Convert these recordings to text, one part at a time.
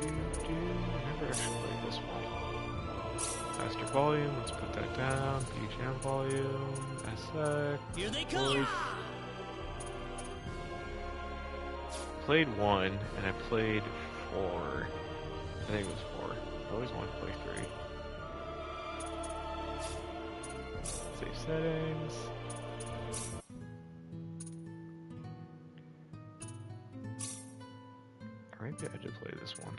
Never actually played this one. Faster volume, let's put that down. BGM volume, SX. Here they come! Played 1, and I played 4. I think it was 4. I always wanted to play 3. Save settings. Or maybe I did play this one.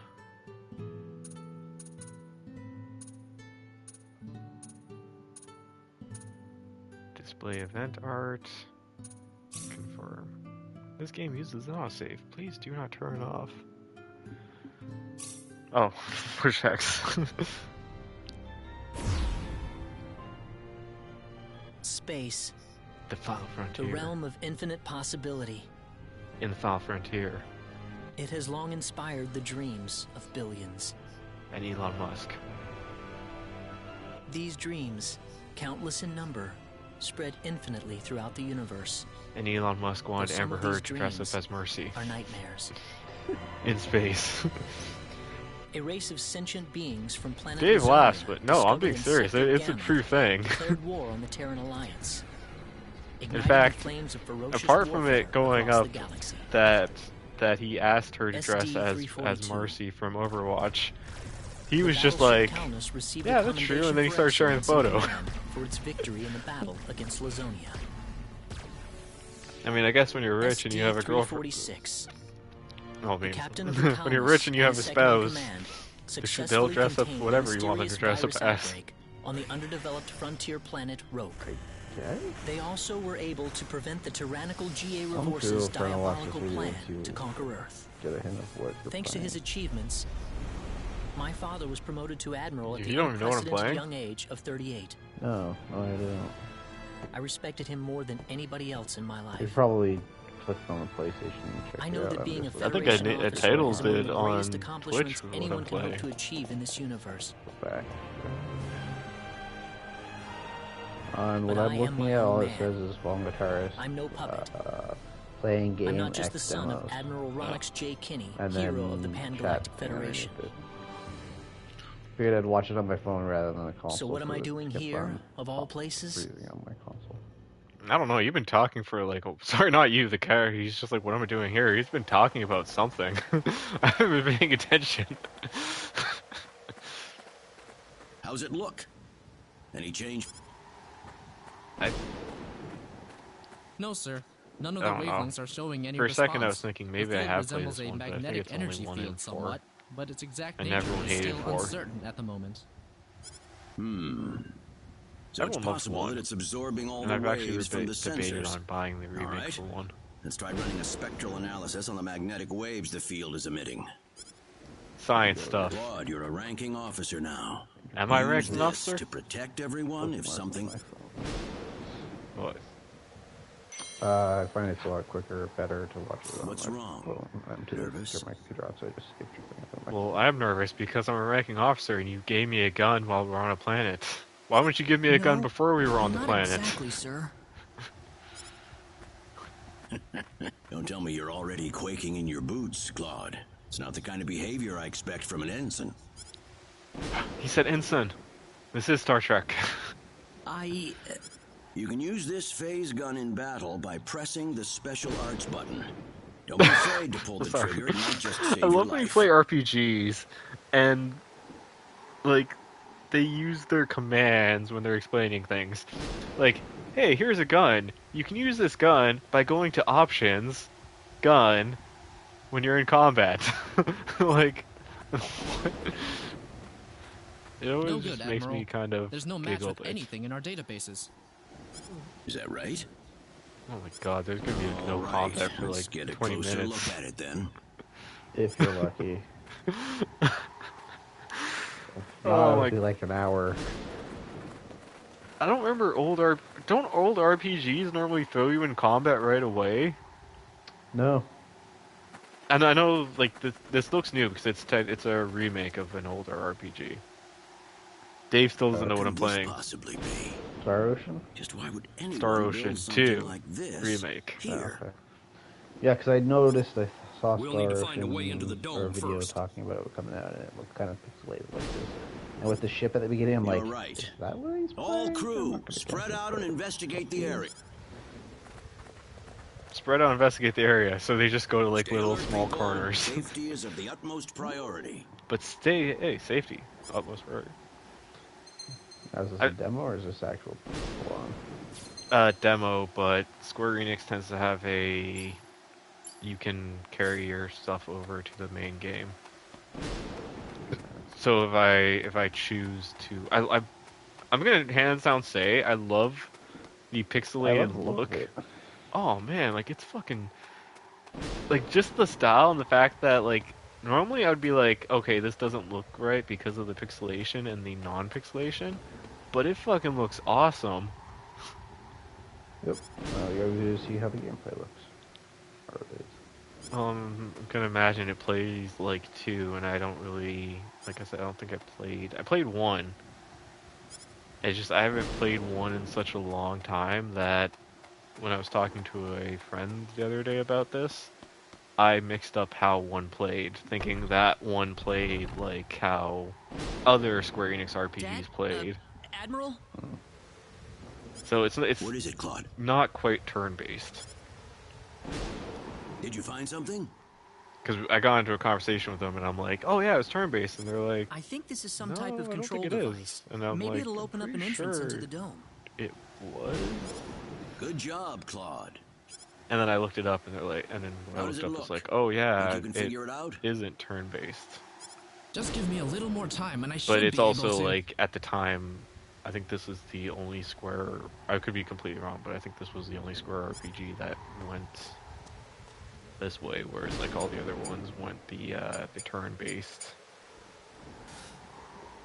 Display event art. Confirm. This game uses autosave. Please do not turn it off. Oh, push X. Space. The Final Frontier. The realm of infinite possibility. In the Final Frontier. It has long inspired the dreams of billions. And Elon Musk. These dreams, countless in number, spread infinitely throughout the universe. And Elon Musk wanted Some Amber of these Heard to dress dreams up as Mercy. Are nightmares. In space. A race of sentient beings from planet Dave Lazonia laughs, but no, I'm discovered being serious. Sector It's a Gamma, true thing. declared war on the Terran Alliance. In Igniting fact, the flames of ferocious apart from warfare it going across up the galaxy. that he asked her to dress as SD-342. Mercy from Overwatch, he was The just battleship like, Calnus received yeah, a that's true, commendation and then he for started sharing the excellence in photo. command for its victory in the battle against Lazonia. I mean, I guess when you're rich and you have a girlfriend. SD-346. Oh, I mean, Captain of the when you're Calnus rich and you and have a his second in spouse, command they'll successfully dress up contained whatever the you want them to mysterious dress up virus as. outbreak on the underdeveloped frontier planet Roke. Okay. They also were able to prevent the tyrannical G.A. I'm Revorce's still trying to watch diabolical this video plan to to conquer Earth. Get a hint of what you're Thanks to playing. his achievements, my father was promoted to admiral at You the don't even know what I'm unprecedented playing? young age of 38. No, I don't. I respected him more than anybody else in my You life. probably clicked on the PlayStation and checked I it know out. that being a I'm just I think Federation I officer titled is one of it the on greatest Twitch accomplishments with what anyone I'm can hope playing. to achieve in this universe. back. On what But I I'm am looking my at, all own it man. says is Long Guitarist. I'm no puppet. Playing game I'm not just the X son of demos. Admiral Ronix J. Kinney, And hero of the then Pan-Galactic chat Federation. underneath it. Figured I'd watch it on my phone rather than the console. So what am I it doing kept here, on of all places? freezing on my console. I don't know. You've been talking for like, sorry, not you, the character. He's just like, what am I doing here? He's been talking about something. I haven't been paying attention. How's it look? Any change? No, sir. None of I the don't know. wavelengths are showing any For a response. second, I was thinking maybe the I field have played resembles this a one, but I think magnetic it's only energy 1 in field 4. somewhat, but its exact And nature everyone is hated still 4. uncertain at the moment. So Everyone it's loves possible 1. that it's absorbing all And the I've actually waves from the debated sensors. on buying the remake right. for 1. Let's try running a spectral analysis on the magnetic waves the field is emitting. Science stuff. Claude, you're a ranking officer now. Am I Use ranking this officer? to protect everyone if something... What? I find it's a lot quicker, better to watch it on What's my wrong? phone than to Nervous? get my computer out, so I just skip tripping up on my Well, I'm nervous because I'm a ranking officer and you gave me a gun while we're on a planet. Why wouldn't you give me a gun No, before we were on the not planet? exactly, sir. Don't tell me you're already quaking in your boots, Claude. It's not the kind of behavior I expect from an ensign. He said ensign. This is Star Trek. You can use this phase gun in battle by pressing the special arts button. Don't be afraid to pull the Sorry. trigger. It might just save I your love when you life. play RPGs and, like, they use their commands when they're explaining things. Like, hey, here's a gun. You can use this gun by going to options, gun, when you're in combat. Like, what? It always No just good, makes Admiral. me kind of There's no match giggle. with anything in our databases. Is that right? Oh my god, there's gonna be no All right, combat for let's like get a 20 closer minutes. look at it then. if you're lucky. Oh It'll my- be like an hour. I don't remember don't old RPGs normally throw you in combat right away? No. And I know, like, this looks new because it's a remake of an older RPG. Dave still doesn't know what I'm Could this playing. possibly be? Star Ocean? Just why would anyone Star build Ocean something 2 like this remake. here? Okay. Yeah, because I noticed I We'll need to Star find a way into the or a dome video first. talking about it coming out, and it looked kind of pixelated like this. And with the ship at the beginning, I'm You're like, right. is that what he's All playing? I'm crew, not gonna spread guess out it, and but- investigate the area. Spread out, investigate the area. So they just go to like Stay little alert, small people. corners. Safety is of the utmost priority. But safety, utmost priority. Is this I- a demo or is this actual full-on? Demo, but Square Enix tends to have a you can carry your stuff over to the main game. So if I choose to, I'm gonna hands down say I love the I pixelated love the look look. of it. Oh man, like it's fucking like just the style and the fact that like normally I would be like, okay, this doesn't look right because of the pixelation and the non-pixelation, but it fucking looks awesome. Yep. You gotta see how the gameplay looks. Or it is. I'm gonna imagine it plays like 2, and I don't really, like I said, I don't think I played 1. It's just I haven't played 1 in such a long time that when I was talking to a friend the other day about this, I mixed up how 1 played, thinking that 1 played like how other Square Enix RPGs Dad, played. Admiral? So it's What is it, Claude? not quite turn-based. Did you find something? Because I got into a conversation with them, and I'm like, "Oh yeah, it's turn-based," and they're like, I think this is some "No, type I of don't control think it is." device. And I'm Maybe like, it'll "I'm open up an pretty entrance into sure the dome. It was." Good job, Claude. And then I looked it up, and they're like, and then when How I does looked it up, it's look? like, "Oh yeah, Think you can figure it out? isn't turn-based." Just give me a little more time and I should But be it's able also to... like at the time, I think this is the only Square. I could be completely wrong, but I think this was the only Square RPG that went this way, whereas like all the other ones went the turn-based.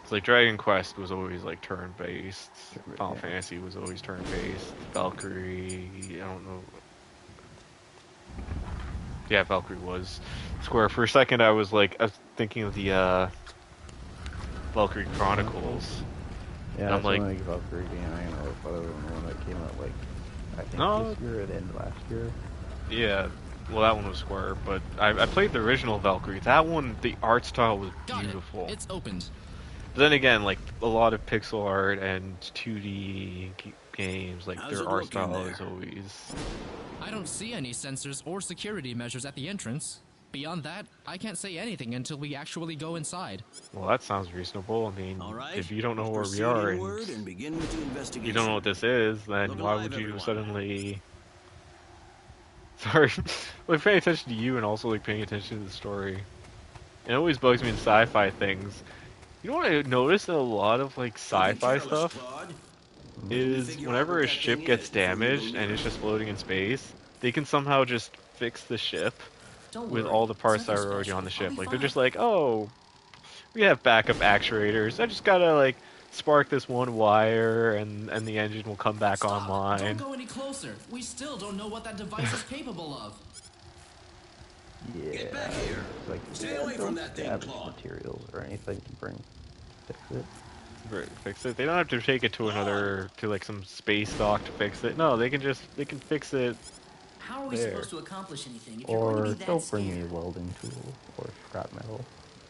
It's like Dragon Quest was always like turn-based. Final Yeah. Fantasy was always turn-based. Valkyrie, I don't know. Yeah, Valkyrie was Square. For a second, I was thinking of the Valkyrie Chronicles. Yeah, I'm that's like- one I think about Valkyrie game. I don't know if other than the one that came out like I think No. this year or the end of last year. Yeah, well, that one was Square, but I played the original Valkyrie. That one, the art style was Got beautiful. it. It's opened. But then again, like a lot of pixel art and 2D games, like How's their it art looking style there? is always. I don't see any sensors or security measures at the entrance. Beyond that, I can't say anything until we actually go inside. Well, that sounds reasonable. I mean, All right. if you don't know where we Proceed are inward and and begin with the investigation. you don't know what this is, then Look why alive, would you everyone. suddenly? Sorry, like paying attention to you and also like paying attention to the story. It always bugs me in sci-fi things. You know what I noticed in a lot of like Don't be sci-fi careless, stuff Claude. is Figure out whenever what a that ship thing gets is before you damaged go and near it's it. just floating in space, they can somehow just fix the ship Don't with worry. all the It's parts that nothing are already special. on the I'll ship. be Like they're fine. just like, oh, we have backup actuators. I just gotta like spark this one wire and the engine will come back Stop! online. Don't go any closer. We still don't know what that device is capable of. Yeah. Get back here. It's like Stay yeah, away from don't that thing, damage Claude. materials or anything to bring fix it. Right, fix it. They don't have to take it to another to like some space dock to fix it. No, they can fix it. How are we There. supposed to accomplish anything if you're going Or to be that don't bring me scared? a welding tool or scrap metal.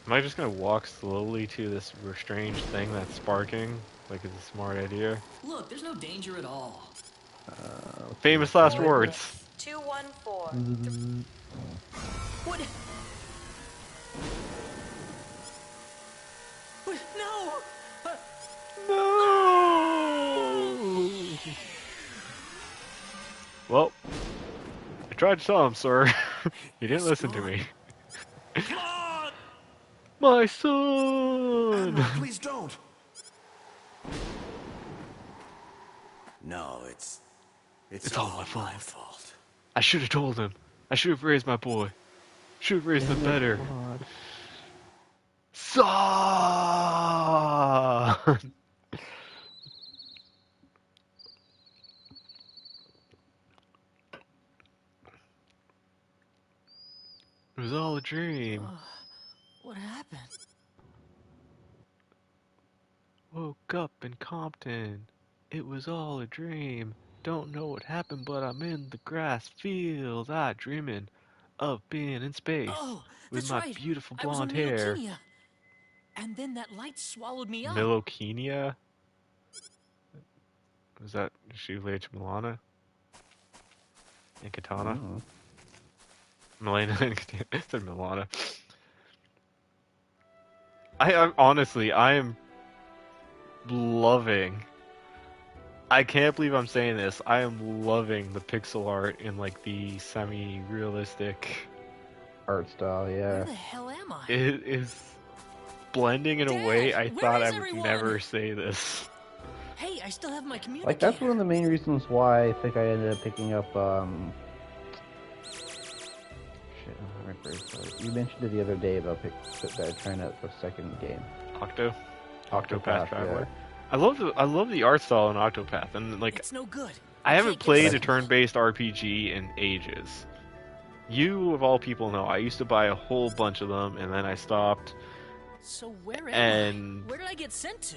Am I just gonna walk slowly to this strange thing that's sparking? Like it's a smart idea. Look, there's no danger at all. Famous last words. 214. What? What? No! No. Well, I tried to tell him, sir. He didn't listen to me. Claude! My son. Admiral, please don't. No, it's It's all my fault. fault. I should have told him. I should have raised my boy. Should have raised him better. Son. It was all a dream. What happened? Woke up in Compton. It was all a dream. Don't know what happened, but I'm in the grass fields. I dreaming of being in space Oh, with that's my right. beautiful I was on blonde hair. Milokenia. And then that light swallowed me up. Milokenia? Is she related to Milana? And Katana? Mm. Milena and Katana. I said Milana. I am loving. I can't believe I'm saying this. I am loving the pixel art in like the semi-realistic. Art style, Where yeah. the hell am I? It is blending in a Dad, way I where thought is I would everyone? never say this. Hey, I still have my communicator. Like, that's one of the main reasons why I think I ended up picking up, shit, I remember. You mentioned it the other day about trying out the second game. Octopath Traveler. Yeah. I love the art style in Octopath, and like It's no good. I haven't can't get played a signal. turn-based RPG in ages. You, of all people, know I used to buy a whole bunch of them, and then I stopped. So where am And- I? Where did I get sent to?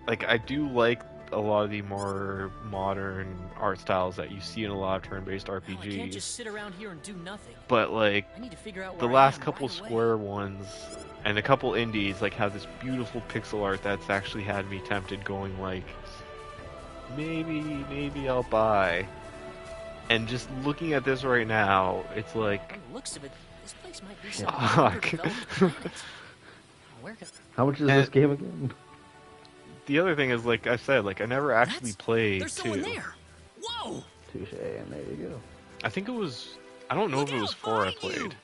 Like, I do like a lot of the more modern art styles that you see in a lot of turn-based Well, I can't RPGs. just sit around here and do nothing. But like I need to figure out the where I last am couple right away. Square ones and a couple indies like have this beautiful pixel art that's actually had me tempted, going like, maybe I'll buy. And just looking at this right now, it's like, By the looks of it, this place might be some Fuck. underdeveloped planet. Where can... How much is this game again? the other thing is, like I said, like I never actually played There's someone 2. there. Whoa! Touche, and there you go. I think it was. I don't know Look if it was out, 4 I behind you! played.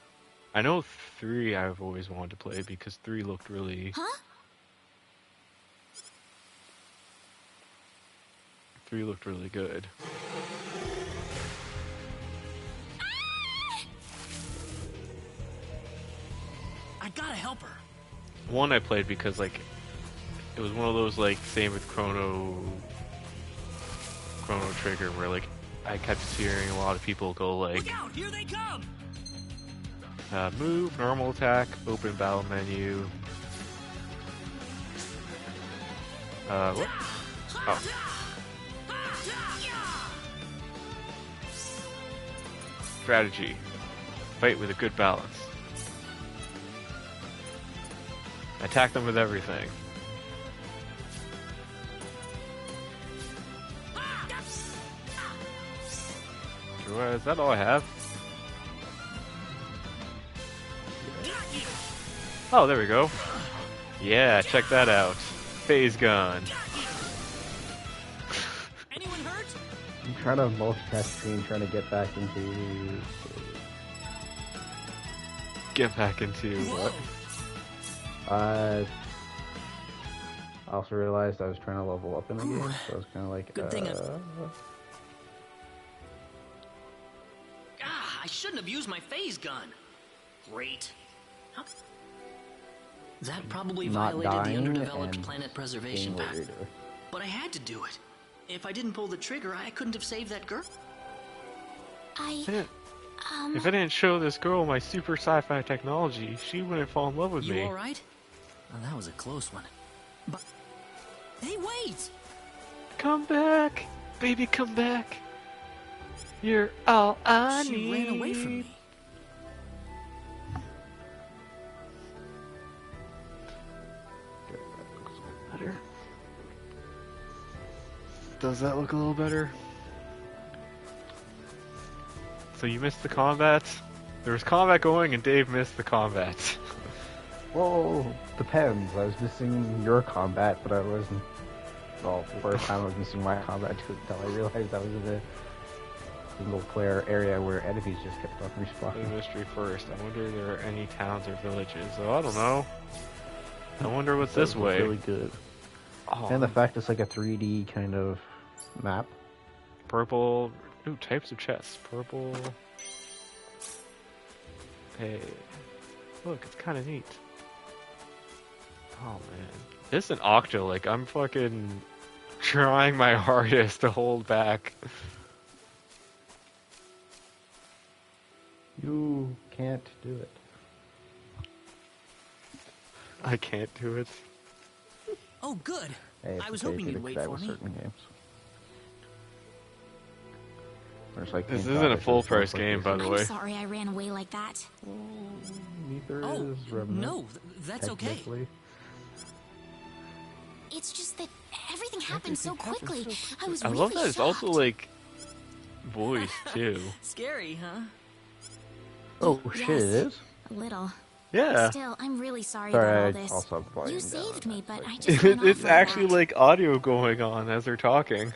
I know 3 I've always wanted to play because 3 looked really. Huh? 3 looked really good. I gotta help her. 1 I played because like it was one of those like same with Chrono Trigger where like I kept hearing a lot of people go like Look out! Here they come! move, normal attack, open battle menu. Whoop. Oh. Strategy. Fight with a good balance. Attack them with everything. Is that all I have? Oh, there we go. Yeah, check that out. Phase gun. Anyone hurt? I'm trying to multitask screen, trying to get back into... Get back into what? I also realized I was trying to level up in the game, so I was kind of like, Good thing I shouldn't have used my phase gun. Great. How... That probably not violated the dying underdeveloped and planet preservation seeing what pact. you're doing. But I had to do it. If I didn't pull the trigger, I couldn't have saved that girl. If I didn't show this girl my super sci-fi technology, she wouldn't fall in love with You me. alright? Well, that was a close one. But... Hey, wait! Come back, baby, come back. You're all I She need. ran away from me. Better. Does that look a little better? So you missed the combat? There was combat going and Dave missed the combat. Well, depends. I was missing your combat, but I wasn't... Well, the first time I was missing my combat until I realized I was in a single-player area where enemies just kept on The respawning. mystery first. I wonder if there are any towns or villages. Oh, I don't know. I wonder what's That this was way. really good. Oh, And the fact it's like a 3D kind of map. purple. Ooh, types of chests. Purple. Hey. Look, it's kind of neat. Oh, man. This and Octo, like, I'm fucking trying my hardest to hold back. You can't do it. I can't do it. Oh, good. Hey, I was it's okay hoping to you'd wait that for with me. certain games. There's like This game isn't a topics full and stuff price like game, this. by the way. I'm sorry I ran away like that. Neither Oh, is Remnant. no, that's okay. technically. It's just that everything happened so quickly. I was I really love that it's also shocked. like voice too. Scary, huh? Oh shit! It Yes. is. A little. Yeah. Still, I'm really sorry Sorry, about all I this. also have volume You down saved on me, that, but like- I just went off It's like actually that. like audio going on as they're talking.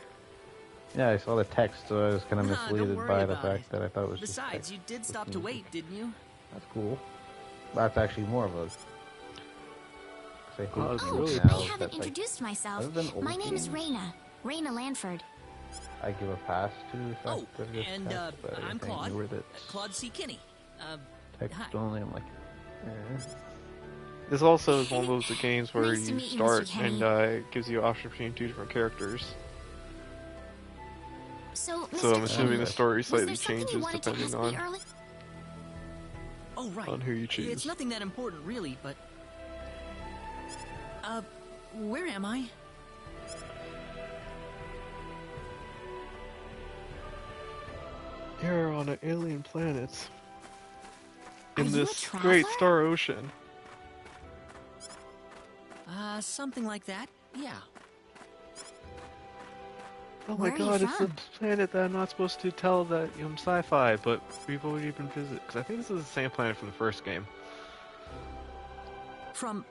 Yeah, I saw the text, so I was kind of Nah, don't misleaded worry by the about fact it. that I thought it was Besides, just you text. did stop to wait, didn't you? That's cool. That's actually more of a. 'cause I hate Oh, it's games Oh, really now I that, haven't like, introduced myself. other than old My name is games, Raina. Raina Lanford. I give a pass to the fact Oh, that it's and text, but I'm anything Claude. newer that's Claude C. Kinney. text hi. only, I'm like, This also is one of those games where Nice to you meet you, start Mr. Kenny. and it gives you an option between two different characters. So, So I'm Mr. assuming Kenny, the story was slightly there something you changes wanted to depending ask me on early? Oh, right. who you choose. It's nothing that important, really, but... where am I? You're on an alien planet. In Are you a this great traveler? star ocean. Something like that. Yeah. Oh Where my are you god, it's a from? planet that I'm not supposed to tell that I'm sci-fi, but we've already been visited. Because I think this is the same planet from the first game. From...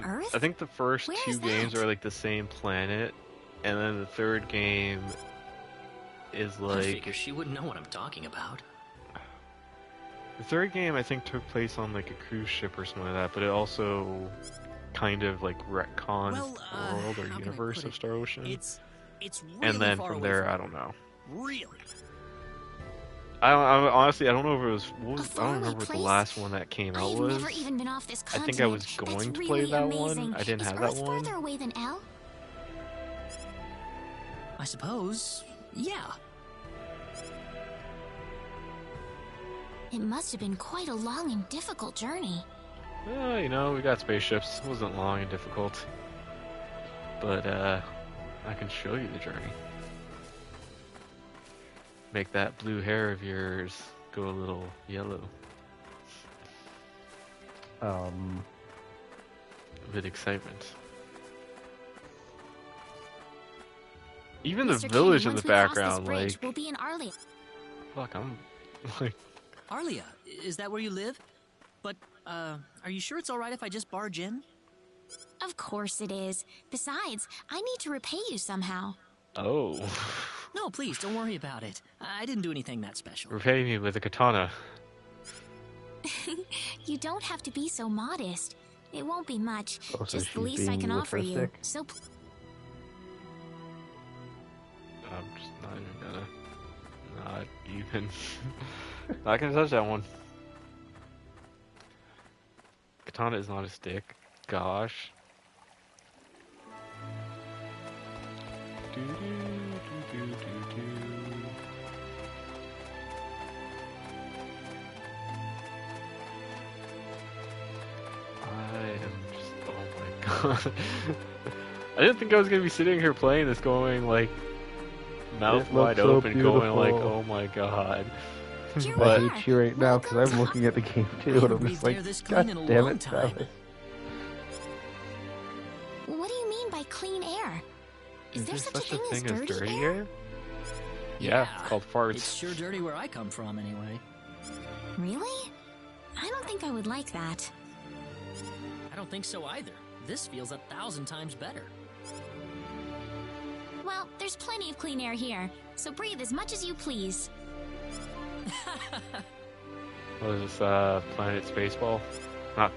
Earth? I think the first Where two is games that? are like the same planet, and then the third game is I like... figure she wouldn't know what I'm talking about. The third game, I think, took place on like a cruise ship or something like that, but it also kind of like retconned Well, the world or how can I universe put of it? Star Ocean. It's really And then far from away there, from I don't know. Really? I honestly, I don't know if it was. What was I faraway don't remember what the place? last one that came out I've was. never even been off this I continent. think I was That's going to really play that amazing. one. I didn't Is have Earth that one. further away than L? I suppose. Yeah. It must have been quite a long and difficult journey. You know, we got spaceships. It wasn't long and difficult. But, I can show you the journey. Make that blue hair of yours go a little yellow with excitement. Even the Mr. village Kenny, in the once we cross this background, bridge, like, we'll be in Arlia. fuck, I'm, like, Arlia, is that where you live? But, are you sure it's alright if I just barge in? Of course it is. Besides, I need to repay you somehow. oh. No, please, don't worry about it. I didn't do anything that special. Repay me with a katana. You don't have to be so modest. It won't be much. Oh, so Just the she's least I being can you with offer her you. stick? So I'm just not even gonna. Not even. Not gonna touch that one. Katana is not a stick. Gosh. Do, do, do, do, do, do. I am just. Oh my god. I didn't think I was gonna be sitting here playing this going like mouth It wide looks so open, going like, beautiful. oh my god. here But- we I are. hate you right now because I'm looking at the game too, and I'm Breathed just like, air this God clean in a damn long it, time." Travis. What do you mean by clean air? Is there such a thing as as dirty air? Yeah, it's called farts. It's sure dirty where I come from, anyway. Really? I don't think I would like that. I don't think so either. This feels 1,000 times better. Well, there's plenty of clean air here, so breathe as much as you please. What is this, Planet Spaceball? Not.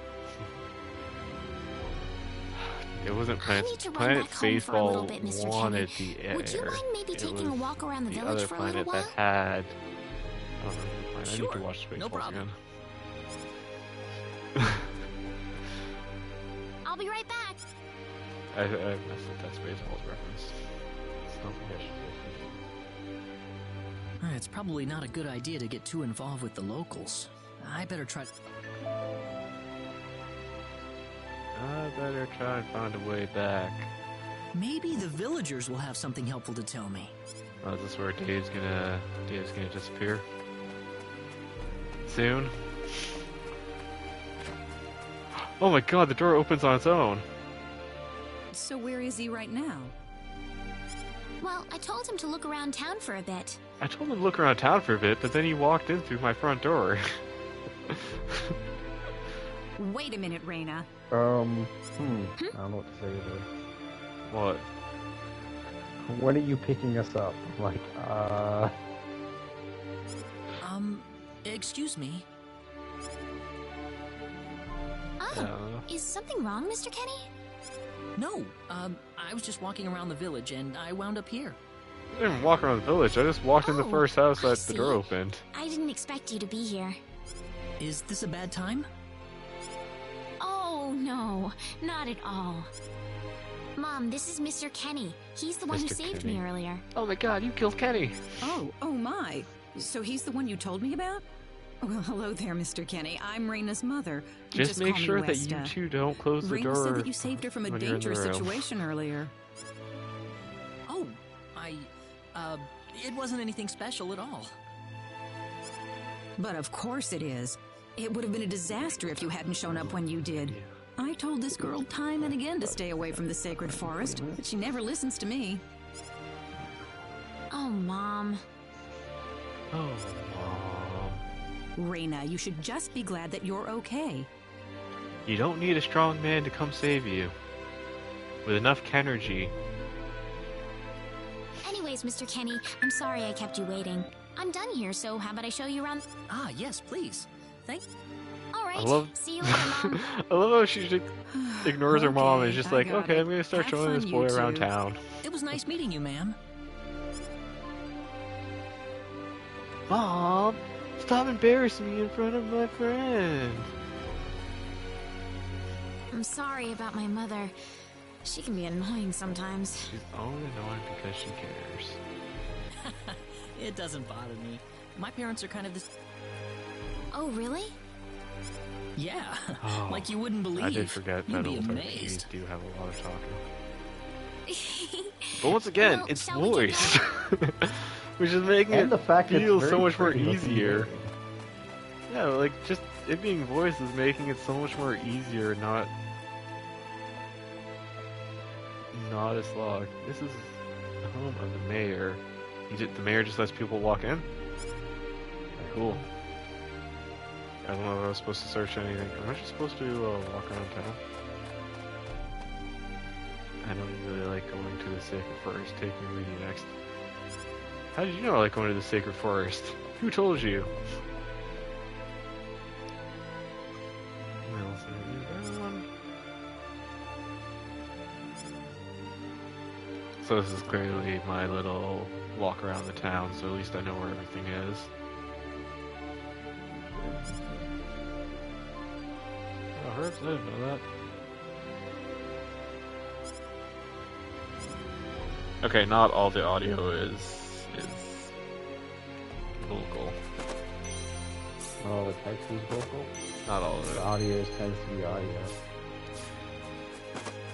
It wasn't I Planet. need to run Planet back home for a little Spaceball bit, Mr. wanted Kenny. the air. Would you mind maybe It taking a was walk around the the village other for a little planet while? that had. I don't know the planet. I need Sure, to watch Spaceballs no problem. again. I'll be right back. I messed up that Spaceballs reference. Something I should do. It's probably not a good idea to get too involved with the locals. I better try. I better try and find a way back. Maybe the villagers will have something helpful to tell me. Oh, is this where Dave's gonna disappear? Soon? Oh my god, the door opens on its own. So where is he right now? Well, I told him to look around town for a bit. I told him to look around town for a bit, but then he walked in through my front door. Wait a minute, Reina. I don't know what to say to this. What? When are you picking us up? Like, Excuse me. Oh, is something wrong, Mr. Kenny? No, I was just walking around the village and I wound up here. I didn't even walk around the village, I just walked in the Oh, first house I that the door see. opened. I didn't expect you to be here. Is this a bad time? Oh, no, not at all. Mom, this is Mr. Kenny. He's the one who Mr. saved Kenny. me earlier. Oh my god, you killed Kenny! Oh my. So he's the one you told me about? Well, hello there, Mr. Kenny. I'm Reina's mother. Just make call me sure that Westa. you two don't close the Reina door. said that you saved her from a when you're in the dangerous room. situation earlier. Oh, it wasn't anything special at all. But of course it is. It would have been a disaster if you hadn't shown up when you did. I told this girl time and again to stay away from the sacred forest, but she never listens to me. Oh, Mom. Oh, Mom. Reina, you should just be glad that you're okay. You don't need a strong man to come save you. With enough Kenergy. Anyways, Mr. Kenny, I'm sorry I kept you waiting. I'm done here, so how about I show you around? Ah, yes, please. Thank. All right. I love. See you later, Mom. I love how she just ignores her mom and is Okay, just I like, got okay, it. I'm gonna start Have showing fun, this boy you around two. town. It was nice meeting you, ma'am. Mom, stop embarrassing me in front of my friend. I'm sorry about my mother. She can be annoying sometimes. She's only annoying because she cares. It doesn't bother me. My parents are kind of this. Oh, really? Yeah, Oh, like you wouldn't believe. I did forget You'd that be old amazed. RPGs do have a lot of talking. But once again, Well, it's shall we get voiced, which is making and the it fact that feel it's so very much more pretty looking easier. game. Yeah, like just it being voiced is making it so much more easier, not a slog. This is the home of the mayor. The mayor just lets people walk in? Cool. I don't know if I was supposed to search anything. Am I just supposed to walk around town? I don't really like going to the Sacred Forest. Take me with you next. How did you know I like going to the Sacred Forest? Who told you? What else have you done? So this is clearly my little walk around the town, so at least I know where everything is. Oh, herbs, I didn't know that. Okay, not all the audio is vocal. Oh, the text is vocal. Not all of The it. audio tends to be audio.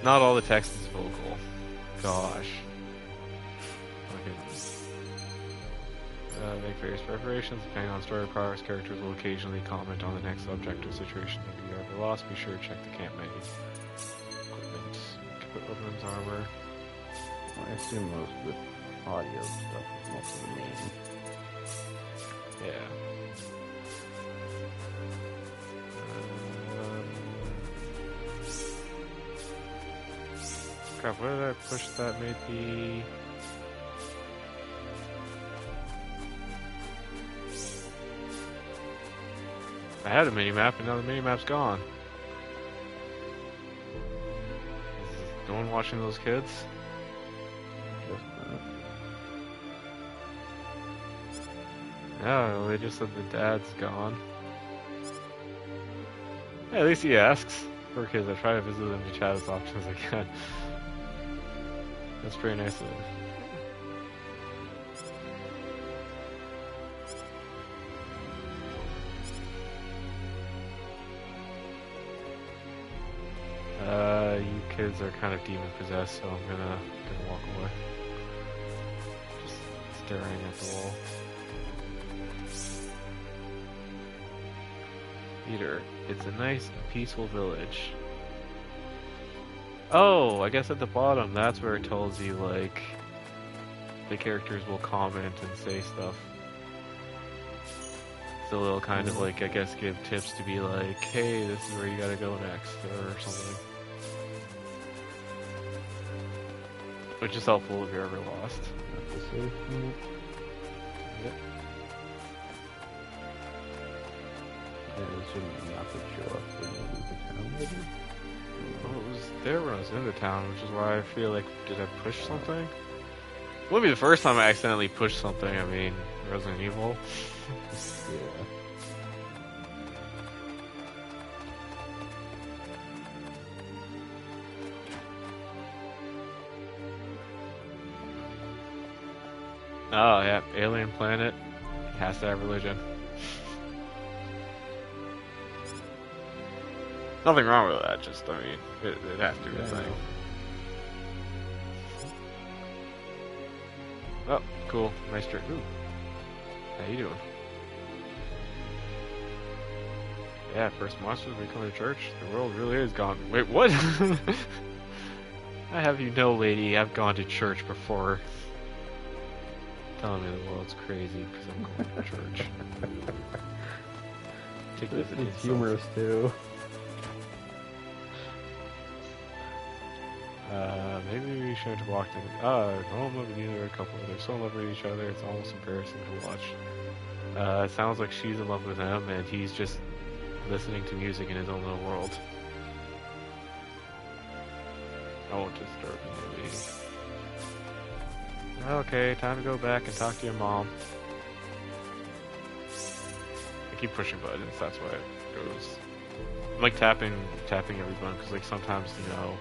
Not all the text is vocal. Gosh. Okay. Make various preparations. Depending on story progress, characters will occasionally comment on the next subject or situation. If you're ever lost, be sure to check the camp menu. Equipment. Weapons, armor. I assume most of the audio stuff is most of the main. Yeah. Crap, where did I push that made the... I had a mini-map and now the mini-map's gone. Is no one watching those kids? Just, Yeah, they just said the dad's gone. Yeah, at least he asks for kids. I try to visit them to chat as often as I can. That's pretty nice of him. You kids are kind of demon possessed, so I'm gonna walk away. Just staring at the wall. Peter, it's a nice and peaceful village. Oh, I guess at the bottom, that's where it tells you, like, the characters will comment and say stuff. So they'll kind of, like, I guess give tips to be like, hey, this is where you gotta go next, or something. Which is helpful if you're ever lost. That's the safe point. Yep. And assuming not to show up when you leave the town, maybe? Well, it was there when I was in the town, which is why I feel like, did I push something? It wouldn't be the first time I accidentally pushed something, I mean, Resident Evil. Yeah. Oh, yeah, alien planet. It has to have religion. Nothing wrong with that, just, I mean, it has to be a thing. Oh, cool. Nice trick. Ooh. How you doing? Yeah, first monsters we come to church. The world really is gone. Wait, what? I have you know, lady, I've gone to church before. Telling me the world's crazy because I'm going to church. Take this as an It's insult. humorous too. Maybe we shouldn't have walked in. No one loved neither. A couple others so in love with each other. It's almost embarrassing to watch. It sounds like she's in love with him, and he's just listening to music in his own little world. I won't disturb the movie. Okay, time to go back and talk to your mom. I keep pushing buttons. That's why it goes. I'm like tapping every button because like sometimes you know.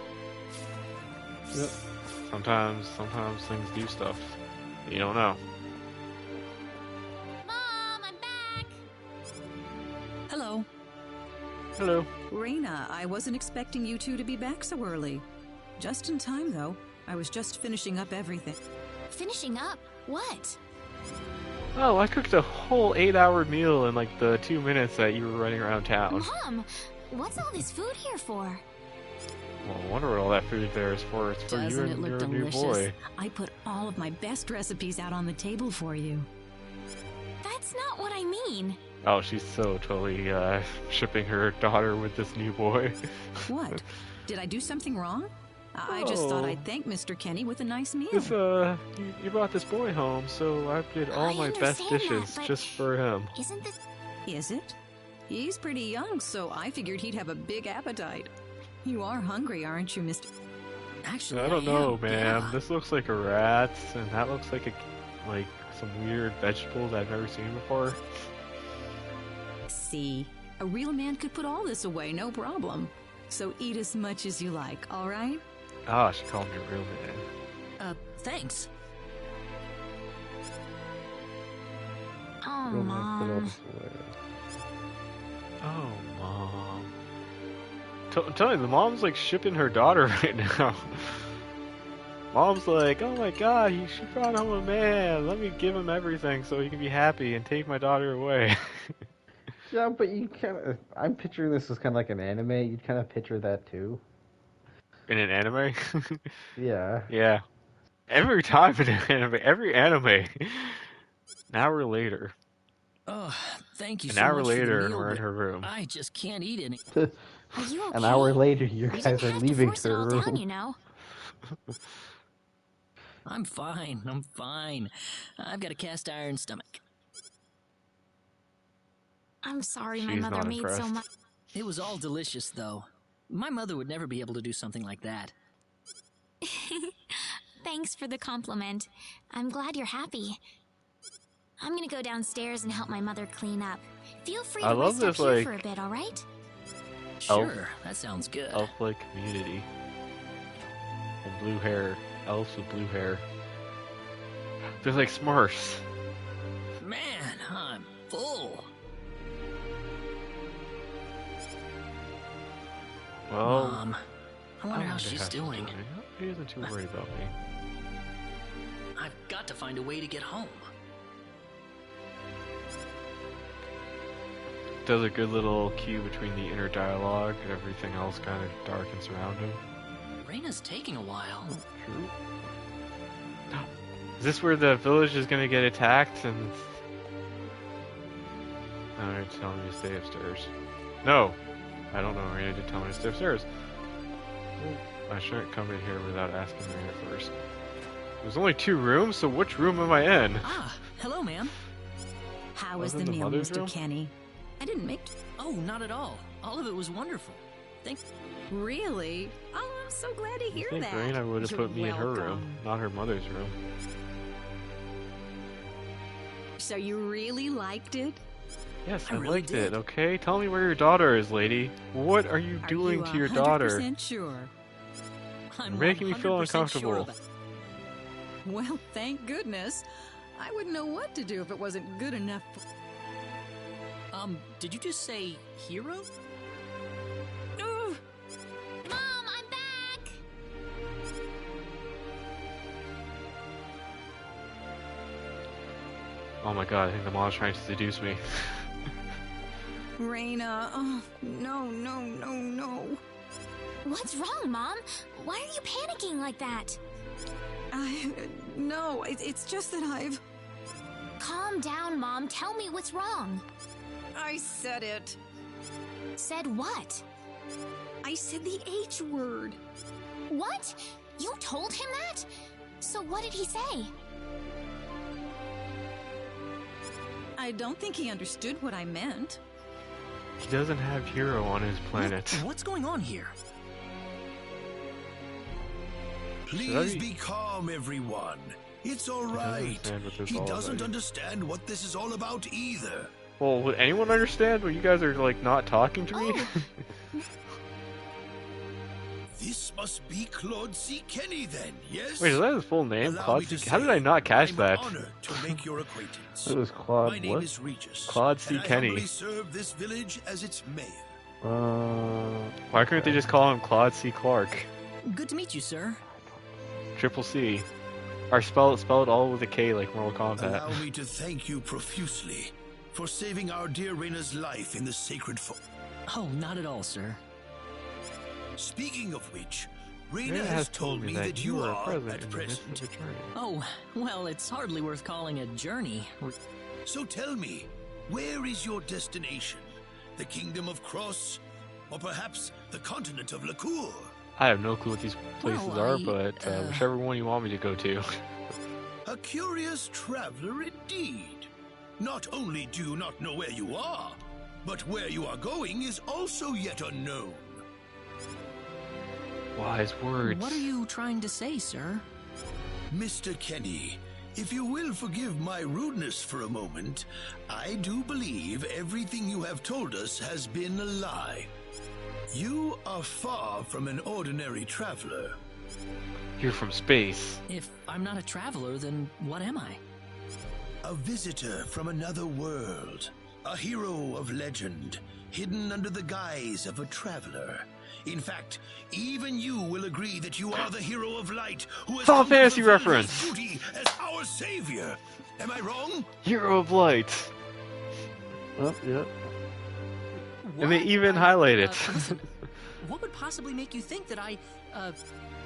Yep. Sometimes things do stuff you don't know. Mom, I'm back! Hello. Hello. Reina, I wasn't expecting you two to be back so early. Just in time, though. I was just finishing up everything. Finishing up? What? Oh, I cooked a whole 8-hour meal in like the 2 minutes that you were running around town. Mom, what's all this food here for? Well, I wonder what all that food there is for. It's for you Doesn't it and look your delicious? new boy. I put all of my best recipes out on the table for you. That's not what I mean. Oh, she's so totally shipping her daughter with this new boy. What? Did I do something wrong? I just thought Oh. I'd thank Mr. Kenny with a nice meal. This you brought this boy home, so I did all I my best understand that, dishes but- just for him. Isn't this... Is it? He's pretty young, so I figured he'd have a big appetite. You are hungry, aren't you, Mr. Actually, I don't know, am, ma'am. yeah. This looks like a rat, and that looks like some weird vegetables I've never seen before. See, a real man could put all this away, no problem. So eat as much as you like, all right? Ah, she called me a real man. Thanks. Oh, Real nice Mom. little boy. Oh, mom. I'm telling you, the mom's like shipping her daughter right now. Mom's like, oh my god, she brought home a man. Let me give him everything so he can be happy and take my daughter away. Yeah, but you kind of. I'm picturing this as kind of like an anime. You'd kind of picture that too. In an anime? Yeah. Yeah. Every time in an anime, every anime. An hour later. Oh, thank you An so hour much for the later, meal, we're in but her room. I just can't eat any. Are you okay? An hour later, you We guys didn't are have leaving to force it her all room. down, you know. I'm fine. I'm fine. I've got a cast iron stomach. I'm sorry my She's mother not made so impressed. much. It was all delicious, though. My mother would never be able to do something like that. Thanks for the compliment. I'm glad you're happy. I'm gonna go downstairs and help my mother clean up. Feel free to I love rest up this, here like- for a bit, all right? Sure, that sounds good. Elf-like community. And blue hair. Elves with blue hair. They're like Smurfs. Man, I'm full. Well, Mom, I wonder how she's doing. He isn't too worried about me. I've got to find a way to get home. Does a good little cue between the inner dialogue and everything else kind of darkens around him. Reina's taking a while. True. Is this where the village is gonna get attacked and... Alright, tell me to stay upstairs. No! I don't know, Reina did tell me to stay upstairs. I shouldn't come in here without asking Reina first. There's only 2 rooms, so which room am I in? Ah, hello, ma'am. How is Wasn't the the meal, mother's Mr. room? Kenny? I didn't make... Oh, not at all. All of it was wonderful. Thank. Really? Oh, I'm so glad to hear I think that. Reina would have You're put me in her room, welcome. not her mother's room. So you really liked it? Yes, I, really liked did. it, okay? Tell me where your daughter is, lady. What are you doing to your daughter? 100% sure? I'm You're making me feel 100% uncomfortable. Sure about... Well, thank goodness. I wouldn't know what to do if it wasn't good enough. Did you just say hero? Ugh. Mom, I'm back! Oh my god, I think the mom's trying to seduce me. Reina, oh, no, no, no, no. What's wrong, Mom? Why are you panicking like that? No, it's just that I've... Calm down, Mom. Tell me what's wrong. I said it. Said what? I said the H word. What? You told him that? So what did he say? I don't think he understood what I meant. He doesn't have Hero on his planet. What's going on here? Please be calm, everyone. It's all right. understand what this He all doesn't about. understand what this is all about either. Well, would anyone understand when you guys are, like, not talking to me? This must be Claude C. Kenny, then, yes? Wait, is that his full name? Allow Claude me to C. How did say, I not catch I'm that? honored to make your acquaintance. It was Claude. My name What? is Regis. Claude C. and Kenny. I humbly serve this village as its mayor. Why couldn't they just call him Claude C. Clark? Good to meet you, sir. Triple C. Or spell it all with a K like Mortal Kombat. Allow me to thank you profusely for saving our dear Reina's life in the sacred forest. Oh, not at all, sir. Speaking of which, Reina Reina has told me that you are are, present at in the midst present. of a journey. Oh, well, it's hardly worth calling a journey. So tell me, where is your destination? The Kingdom of Cross? Or perhaps the continent of Lacour? I have no clue what these places Well, are, I, but whichever one you want me to go to. A curious traveler indeed. Not only do you not know where you are, but where you are going is also yet unknown. Wise words. What are you trying to say, sir? Mr. Kenny, if you will forgive my rudeness for a moment, I do believe everything you have told us has been a lie. You are far from an ordinary traveler. You're from space. If I'm not a traveler, then what am I? A visitor from another world. A hero of legend, hidden under the guise of a traveler. In fact, even you will agree that you are the hero of light who has Final come to Fantasy fulfill reference. his duty as our savior. Am I wrong? Hero of Light. Oh, yeah. And they What? even highlight it. Listen, what would possibly make you think that I,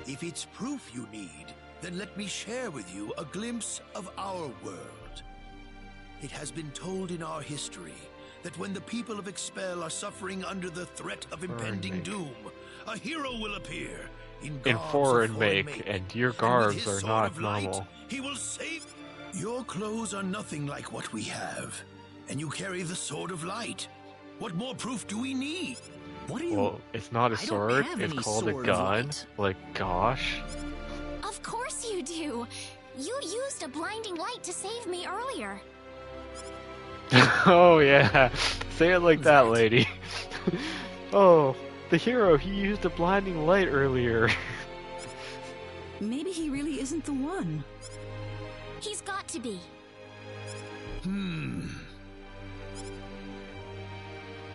If it's proof you need, then let me share with you a glimpse of our world. It has been told in our history that when the people of Expel are suffering under the threat of impending make. doom, a hero will appear in In garbs of foreign make, and your with garbs his are sword not of light, normal. He will save. Your clothes are nothing like what we have, and you carry the sword of light. What more proof do we need? what are you? Well, it's not a I don't sword, have it's any called a sword of gun. light. Like, gosh. Of course you do. You used a blinding light to save me earlier. Oh, yeah. Say it like that, lady. Oh, the hero, he used a blinding light earlier. Maybe he really isn't the one. He's got to be.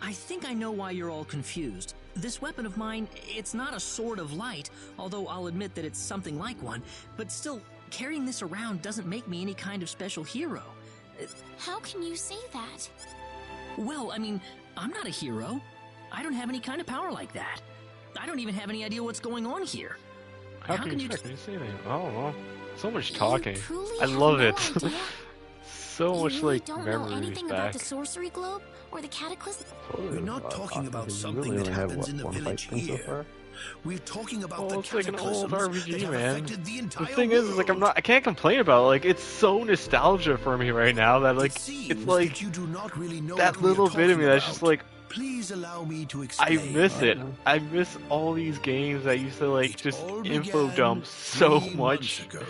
I think I know why you're all confused. This weapon of mine, it's not a sword of light, although I'll admit that it's something like one, but still, carrying this around doesn't make me any kind of special hero. How can you say that? Well, I mean, I'm not a hero. I don't have any kind of power like that. I don't even have any idea what's going on here. How can you expect me to say that? Oh, well, so much You talking. truly I have love no it. idea? So You much really like don't know memories anything back. about the sorcery globe or the cataclysm? We're not talking about because you something really that only have, happens what, in the one fight village thing so here. far? We're talking about Well, the it's like an old cataclysms RPG, that have man. affected the The entire thing is, like, world. I can't complain about it. Like, it's so nostalgia for me right now that, like, It seems it's like that you do not really know that what we are little bit of me talking that's just about. like, Please allow me to I explain. miss it. I miss all these games that used to, like, It just all info began dump so 3 much. months ago.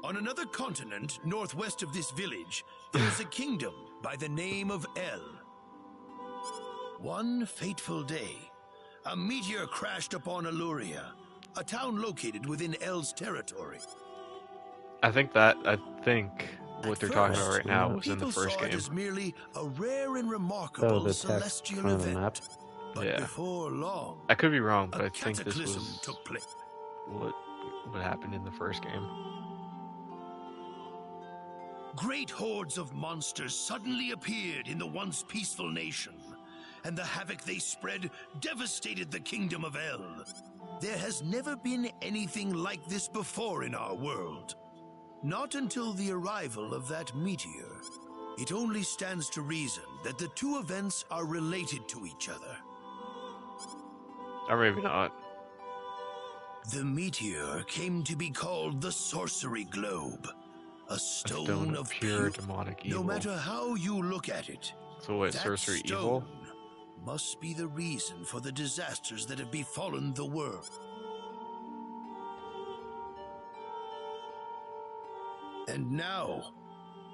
On another continent, northwest of this village, there is a kingdom by the name of El. One fateful day, a meteor crashed upon Aluria, a town located within El's territory. I think what At they're talking about first, right now was in the people first saw it game. as merely a rare and Oh, remarkable the text celestial on the event. map. But Yeah. before long, I could be wrong, but a I think this cataclysm was took place. what happened in the first game. Great hordes of monsters suddenly appeared in the once peaceful nation, and the havoc they spread devastated the kingdom of El. There has never been anything like this before in our world. Not until the arrival of that meteor. It only stands to reason that the two events are related to each other. Or maybe not. The meteor came to be called the Sorcery Globe, a stone of pure demonic evil. No matter how you look at it, So what, that sorcery stone evil? must be the reason for the disasters that have befallen the world. And now,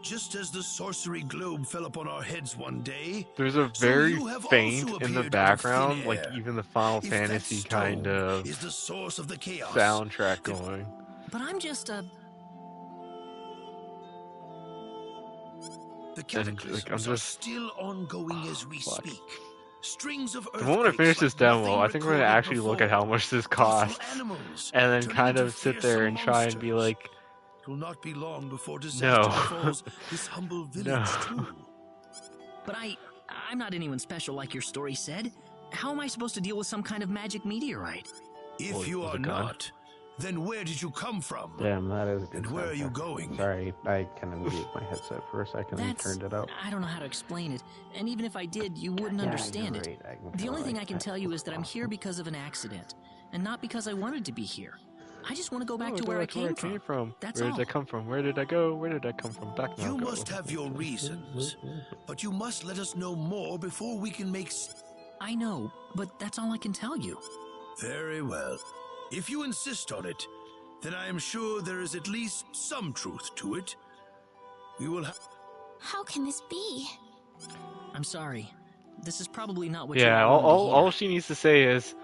just as the sorcery globe fell upon our heads one day, There's a so very you have faint also in the appeared out of background, thin like air. even the Final If that Fantasy kind stone of is the source of the chaos, soundtrack going. But I'm just the And, cataclysms like, I'm are just- still ongoing as we fuck. speak. Strings of The moment I earthquakes finish this like demo, nothing I think we're gonna recorded actually look at before. how much this Peaceful costs, animals and then turning kind into of sit there and fearsome try and be monsters. like, It will not be long before No. disaster befalls this humble village No. too. But I'm not anyone special like your story said. How am I supposed to deal with some kind of magic meteorite? If Well, you with are a gun. not, then where did you come from? Damn, that is a good And where are you soundtrack. going? Sorry, I kind of muted my headset for a second and That's... turned it up. I don't know how to explain it. And even if I did, you wouldn't Yeah, understand you're it. right, I can The kinda only thing like I can that. tell you is that I'm here because of an accident. And not because I wanted to be here. I just want to go back oh, to where I that's where came from. That's Where all. did I come from? Where did I go? Where did I come from? Back now. You go. must have your reasons, but you must let us know more before we can make. I know, but that's all I can tell you. Very well. If you insist on it, then I am sure there is at least some truth to it. We will have. How can this be? I'm sorry. This is probably not what Yeah, you all, wanted to all, hear. all she needs to say is,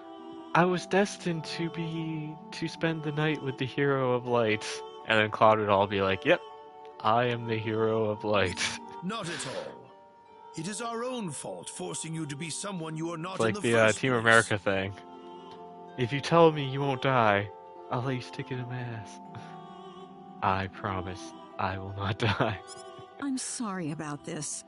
I was destined to spend the night with the hero of light. And then Cloud would all be like, yep, I am the hero of light. Not at all. It is our own fault forcing you to be someone you are not It's like in the the first Team place. America thing. If you tell me you won't die, I'll let you stick it in my ass. I promise I will not die. I'm sorry about this.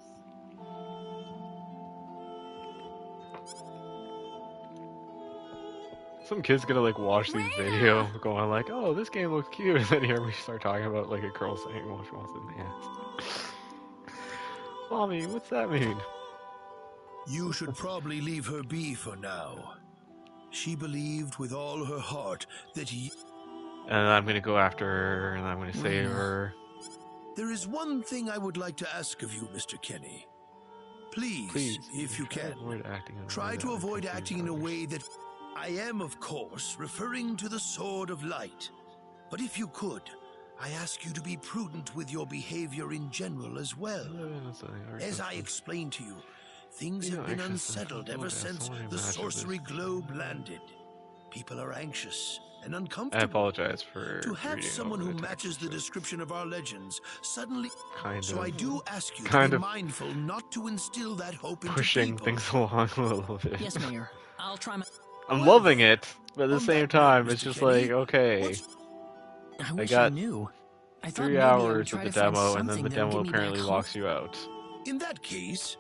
Some kid's gonna like watch these video going like, oh, this game looks cute, and then here we start talking about like a girl saying, well, she wants it in the ass. Mommy, what's that mean? You should probably leave her be for now. She believed with all her heart that And I'm gonna go after her, and I'm gonna save her. There is one thing I would like to ask of you, Mr. Kenny. Please, if you can, try to avoid acting in a way that... I am, of course, referring to the Sword of Light. But if you could, I ask you to be prudent with your behavior in general as well. As I explained to you, things have been unsettled ever since the Sorcery Globe landed. People are anxious and I uncomfortable. apologize for To have reading someone over who the matches the text. description of our legends suddenly... Kind So of I do ask you kind to of be mindful not to instill that hope into pushing people. things along a little bit. Yes, Mayor. I'll try my. I'm Well loving then, it, but at the on same that note, time, it's Mr. just Kenny, like, okay, what's- I wish got I knew. I thought 3 maybe I would hours of try the to find demo, and then something the that'll demo get me back apparently home. locks you out. In that case,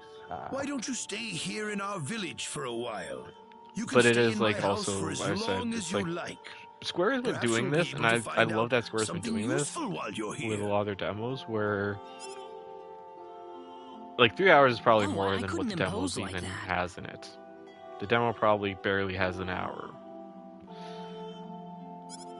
why don't you stay here in our village for a while? You can But it stay is in my like house also, for as I said, long it's as you like like. Square has been Perhaps doing you'll be this, and able to I find love out that Square's been something doing this useful while you're here. with a lot of their demos, where like 3 hours is probably Oh, more I than what couldn't the demo impose like even that. has in it. The demo probably barely has an hour,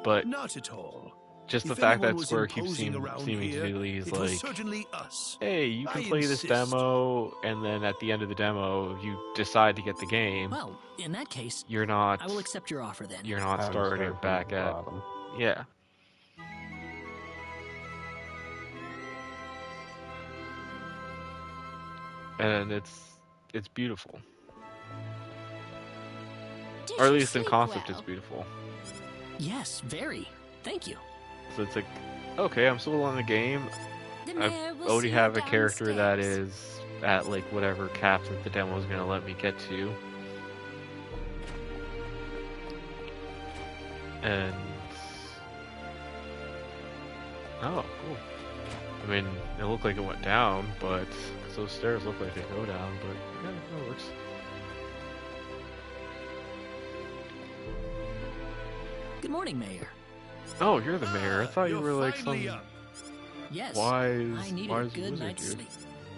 but Not at all. just the If fact anyone that was Square keeps imposing around seeming here, to be it was like, certainly us. hey, you can I play this insist. demo, and then at the end of the demo, you decide to get the game. Well, in that case, You're not. I will accept your offer then. You're not Have to starting start from back the at. bottom. Yeah. And it's beautiful, Did or at you least in sleep concept, well? it's beautiful. Yes, very. Thank you. So it's like, okay, I'm still in the game. The I mayor will already see have you a character that downstairs. is at like whatever cap that the demo is gonna let me get to, and oh, cool. I mean, it looked like it went down, but because those stairs look like they go down, but yeah, it works. Good morning, Mayor. Oh, you're the mayor. I thought you You're were like some finally up. Yes. wise, I needed wise a good wizard night's dude. sleep.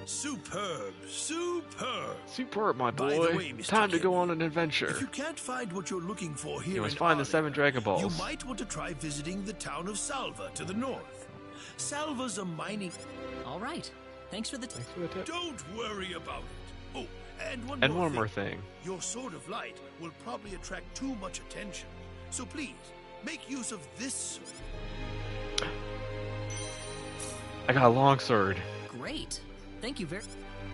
Superb, superb. Superb, my By the boy. way, Mr. Time to go Kenny, on an adventure. If you can't find what you're looking for here You must in find the Arlia, 7 Dragon you Balls. might want to try visiting the town of Salva to the north. Salva's a mining... All right. Thanks for the. Thanks for the tip. Don't worry about it. Oh, and one And more one thing. more thing. Your sword of light will probably attract too much attention. So please, make use of this. I got a long sword. Great. Thank you very.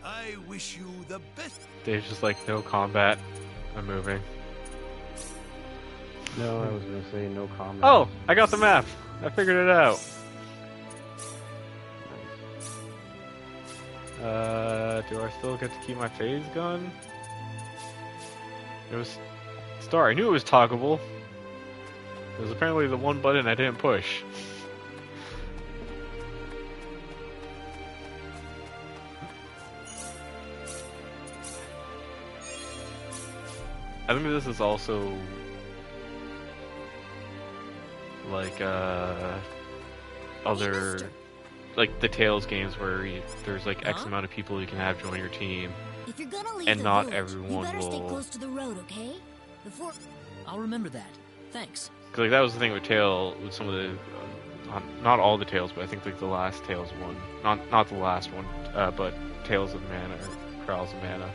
I wish you the best. Dave's just like, no combat. I'm moving. No, I was gonna say no combat. Oh, I got the map. I figured it out. Do I still get to keep my phase gun? It was Star. I knew it was toggleable. It was apparently the one button I didn't push. I think this is also like other mister. like the Tales games where there's like X Huh? amount of people you can have join your team. If you're gonna leave And the not village, everyone you better stay will- close to the road, okay? Before I'll remember that. Thanks. 'Cause, like that was the thing with with some of the not all the Tales, but I think like the last Tales one, not the last one, but Tales of Mana or Trials of Mana,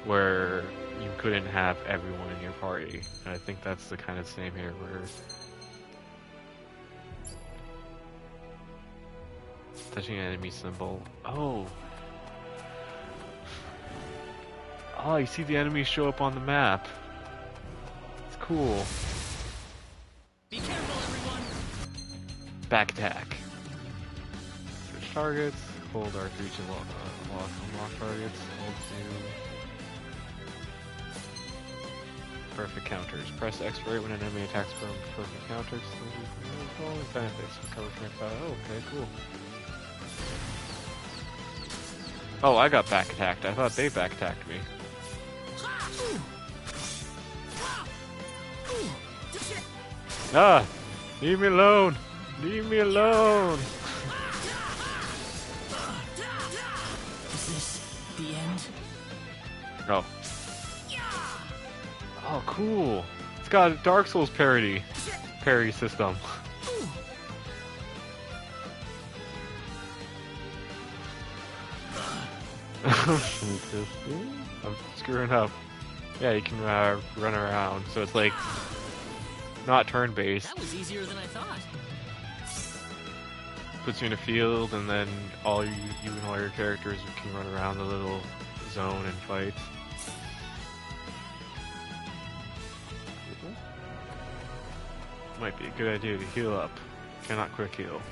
where you couldn't have everyone in your party. And I think that's the kind of same here where touching an enemy symbol. Oh, you see the enemies show up on the map. It's cool. Be careful, everyone. Back attack. Switch targets. Hold R3 to unlock targets. Hold to. Perfect counters. Press X right when an enemy attacks from perfect counters. Following benefits. Recover from fire. Oh, okay, cool. Oh, I got back attacked. I thought they back attacked me. Ah! Leave me alone! Leave me alone! Is this the end? Oh. Oh, cool! It's got a Dark Souls parry system. Interesting. I'm screwing up. Yeah, you can run around, so it's like not turn-based. That was easier than I thought. Puts you in a field, and then you and all your characters can run around the little zone and fight. Might be a good idea to heal up. Cannot quick heal.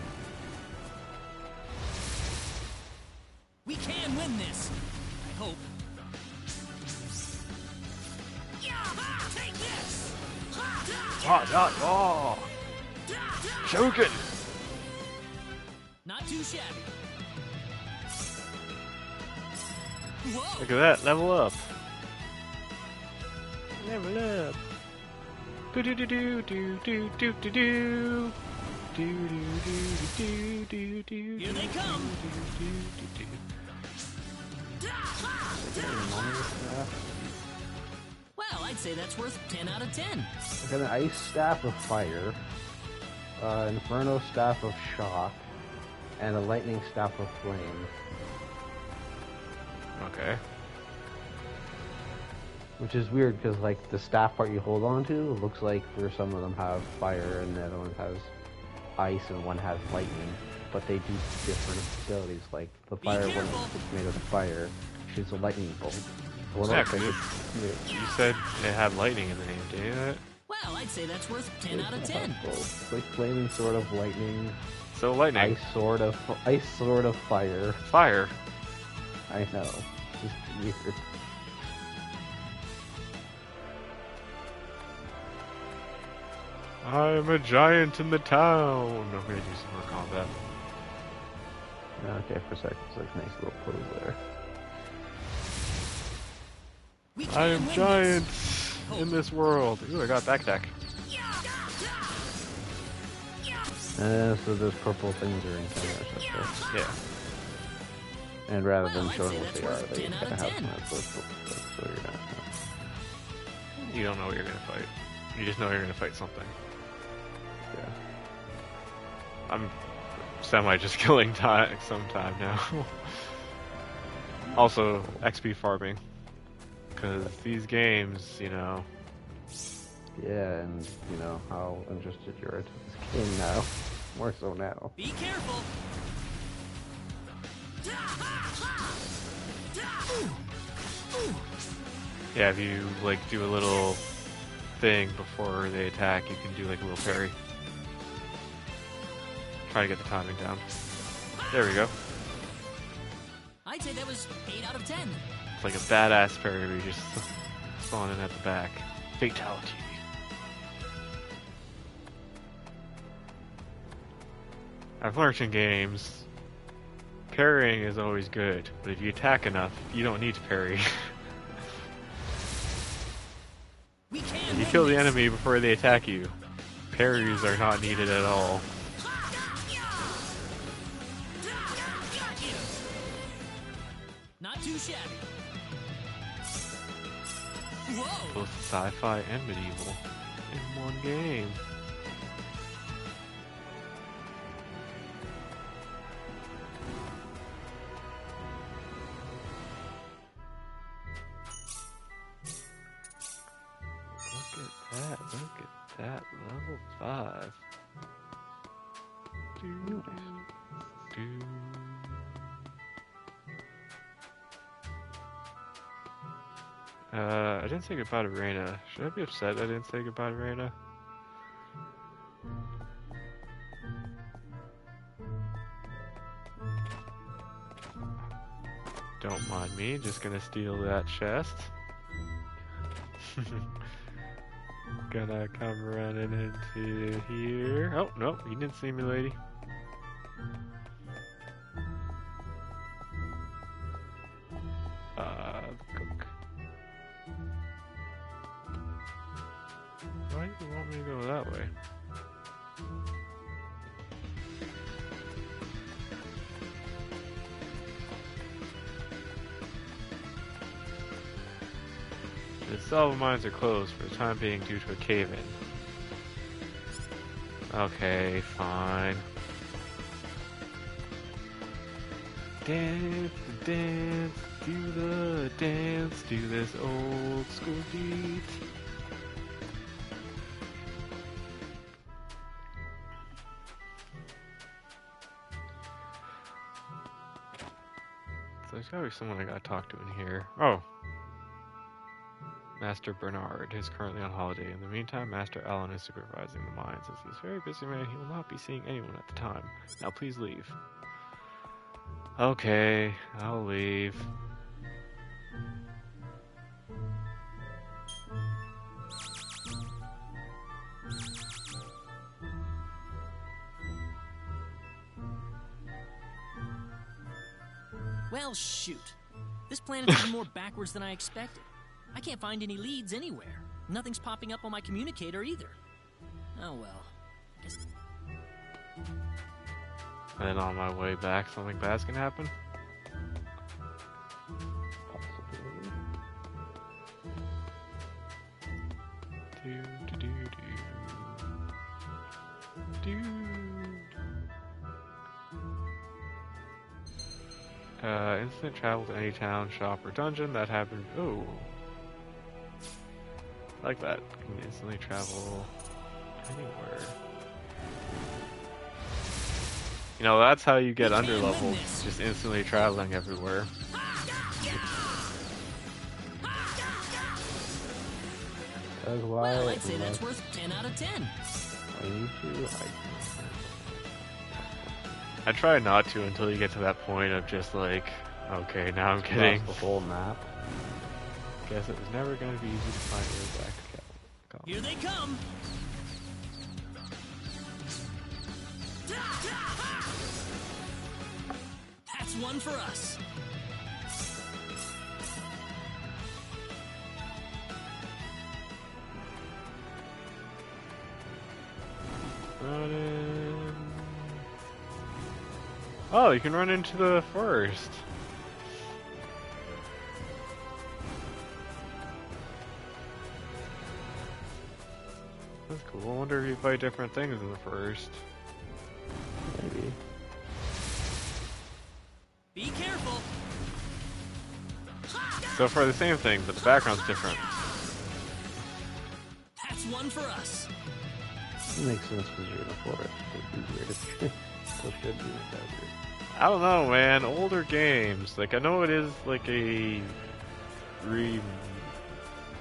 We can win this. I hope. Take this. Shogun! Not too shabby. Whoa. Look at that, level up. Level up. Do do do do do do do do do. Do do do do do do. Here they come. Well, I'd say that's worth 10 out of 10. I got an ice staff of fire, inferno staff of shock, and a lightning staff of flame. Okay. Which is weird because like the staff part you hold on to looks like for some of them have fire and the other one has ice and one has lightning, but they do different abilities. Like the fire one is made of fire, shoots a lightning bolt. The one Yeah, looks like 'cause it's you said it had lightning in the name, didn't it? Well, I'd say that's worth 10 out of 10. It's like flaming sword of lightning, So lightning. ice sword of fire. Fire. I know, it's just weird. I'm a giant in the town. I'm gonna do some more combat. Okay, for a second, it's like a nice little pose there. We I can am win giants this. in this world. Ooh, I got backpack. So those purple things are in camera, Yeah. and rather than Well, I'd showing say what that's they are, worth they 10 kind out of of have 10. some of those purple stuff, so you're not. You don't know what you're gonna fight. You just know you're gonna fight something. Yeah. I'm semi just killing time sometime now. Also, XP farming. Because these games, you know. Yeah, and you know how interested you're into this game now. More so now. Be careful. Yeah, if you like do a little thing before they attack, you can do like a little parry. Try to get the timing down. There we go. I'd say that was 8 out of 10. It's like a badass parry where you just spawn in at the back. Fatality. I've learned in games, parrying is always good, but if you attack enough, you don't need to parry. We can If you win kill the this. enemy before they attack you, parries are not needed at all. Not too shabby. Whoa. Both sci-fi and medieval in one game. Look at that, level 5. Do, do. I didn't say goodbye to Reyna. Should I be upset I didn't say goodbye to Reyna? Don't mind me, just gonna steal that chest. Gonna come running into here. Oh, no, you didn't see me, lady. Cook. Why do you want me to go that way? The Salva mines are closed for the time being due to a cave-in. Okay, fine. Dance, dance, do the dance, do this old school beat. So there's gotta be someone I gotta talk to in here. Oh. Master Bernard is currently on holiday. In the meantime, Master Allen is supervising the mines. As he's a very busy man, he will not be seeing anyone at the time. Now please leave. Okay, I'll leave. Well, shoot. This planet's even more backwards than I expected. I can't find any leads anywhere. Nothing's popping up on my communicator either. Oh well. Guess... And then on my way back, something bad's gonna happen? Possibly. Instant travel to any town, shop, or dungeon that happened. Oh. I like that. You can instantly travel anywhere. You know, that's how you get underleveled. Just instantly traveling everywhere. That's why Well, I'd say that's worth 10 out of 10. I need to. I try not to until you get to that point of just like, okay, now I'm getting the whole map. Guess it was never going to be easy to find your way back to Cal. Here they come! That's one for us. Running. Oh, you can run into the forest. That's cool. I wonder if you fight different things in the forest. Maybe. Be careful. So far the same thing, but the background's different. That's one for us. It makes sense because you're in a forest. It'd be weird if you still should be like that weird. I don't know, man. Older games, like I know it is like a I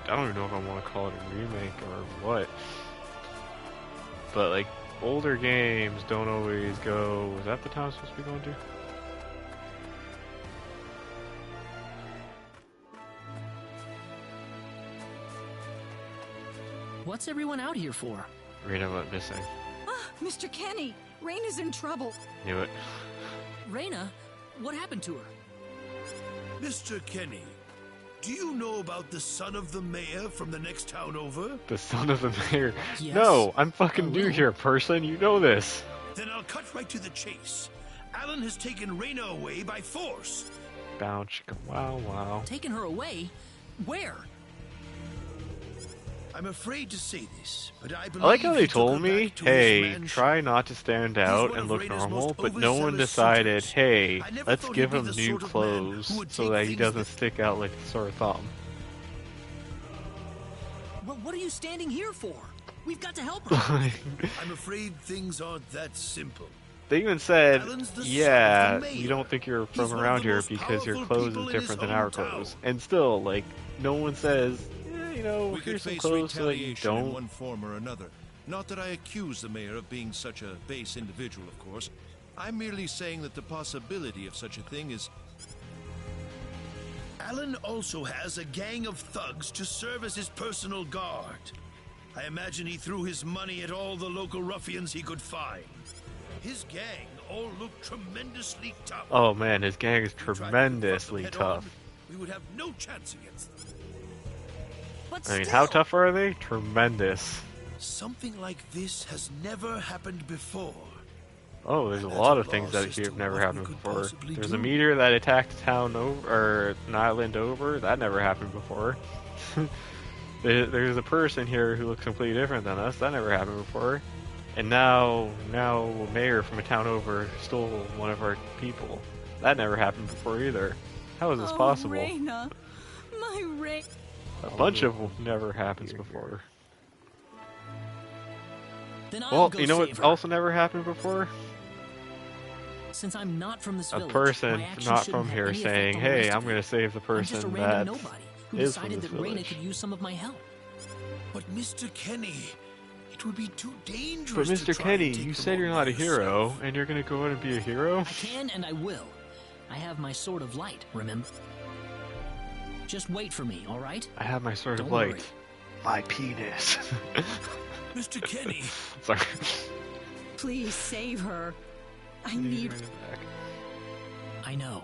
don't even know if I want to call it a remake or what. But like older games don't always go. Is that the town I'm supposed to be going to? What's everyone out here for? Rena went missing. Ah, Mr. Kenny, Rain is in trouble. Knew it. Raina, what happened to her? Mr. Kenny, do you know about the son of the mayor from the next town over? The son of the mayor. Yes. No, I'm fucking new Hello. here, person. You know this. Then I'll cut right to the chase. Alan has taken Raina away by force. Bow chicka wow wow. Taking her away? Where? I'm afraid to say this, but I believe I like how he they took told her me, back to his hey, mansion. try not to stand out one and of look Raina's normal, most but no one overzealous decided, suitors. hey, I never let's thought give he'd him be the new sort of man clothes who would so take that he things doesn't that- stick out like a sore thumb. Well, what are you standing here for? We've got to help her. I'm afraid things aren't that simple. They even said, Alan's the son yeah, of the mayor. we don't think you're He's from one of around the here most because your powerful clothes people is in his different than our hometown. clothes. And still, like, no one says, you know, We could here's some face clothes so that you retaliation in don't. one form or another. Not that I accuse the mayor of being such a base individual, of course. I'm merely saying that the possibility of such a thing is... Alan also has a gang of thugs to serve as his personal guard. I imagine he threw his money at all the local ruffians he could find. His gang all look tremendously tough. Oh man, his gang is If we tried to confront them tremendously head tough. on, we would have no chance against them. But I mean, still, how tough are they? Tremendous. Something like this has never happened before. Oh, there's a I'm at lot a of things loss that as have to never what we happened could before. possibly There's a do. meteor that attacked a town over, or an island over. That never happened before. There's a person here who looks completely different than us. That never happened before. And now a mayor from a town over stole one of our people. That never happened before either. How is this possible? Raina, my Rain. A bunch of never happens before. Then I'll Well, go you know save what her. also never happened before? Since I'm not from this A village, person my actions not shouldn't from have here any effect saying, on the hey, rest I'm of going you. to save the I'm just a person random that's nobody, who is from decided this that Reina village. could use some of my help. But Mr. Kenny, it would be too But dangerous. Mr. to try Kenny, and take you them said you're all not a yourself. hero, and you're gonna go out and be a hero? I can and I will. I have my sword of light, remember? Just wait for me, all right? I have my sword of Don't light. worry. My penis. Mr. Kenny, Sorry. Please save her. I need. I know.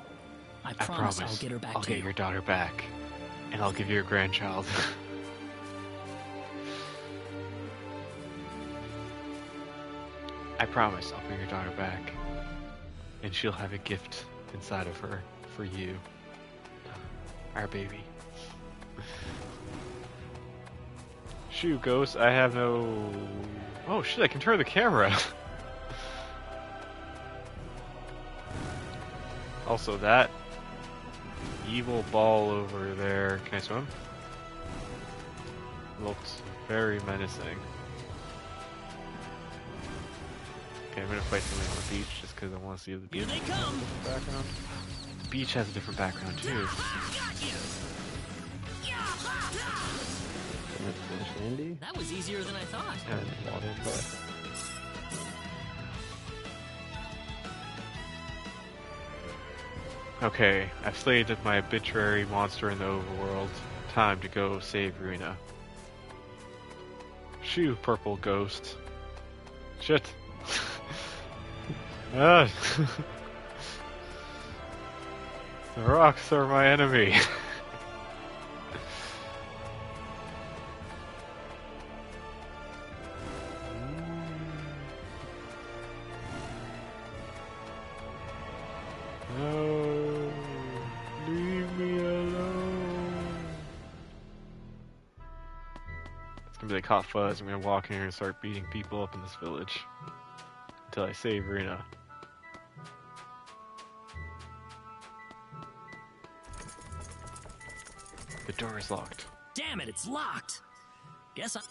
I I promise promise. I'll get her back I'll to get you. your daughter back, and I'll give you a grandchild. I promise I'll bring your daughter back, and she'll have a gift inside of her for you, our baby. Shoot, Ghost, I have no... Oh shit, I can turn the camera! Also, that evil ball over there... Can I swim? Looks very menacing. Okay, I'm gonna fight something on the beach just because I want to see the beach. Here they come! Background. The beach has a different background too. Let's finish Andy. That was easier than I thought. And water, but... Okay, I've slayed my arbitrary monster in the overworld. Time to go save Rena. Shoo, purple ghost. Shit. Ah. The rocks are my enemy. No, leave me alone. It's gonna be like Hot Fuzz. I'm gonna walk in here and start beating people up in this village until I save Rena. The door is locked. Damn it, it's locked. Guess I...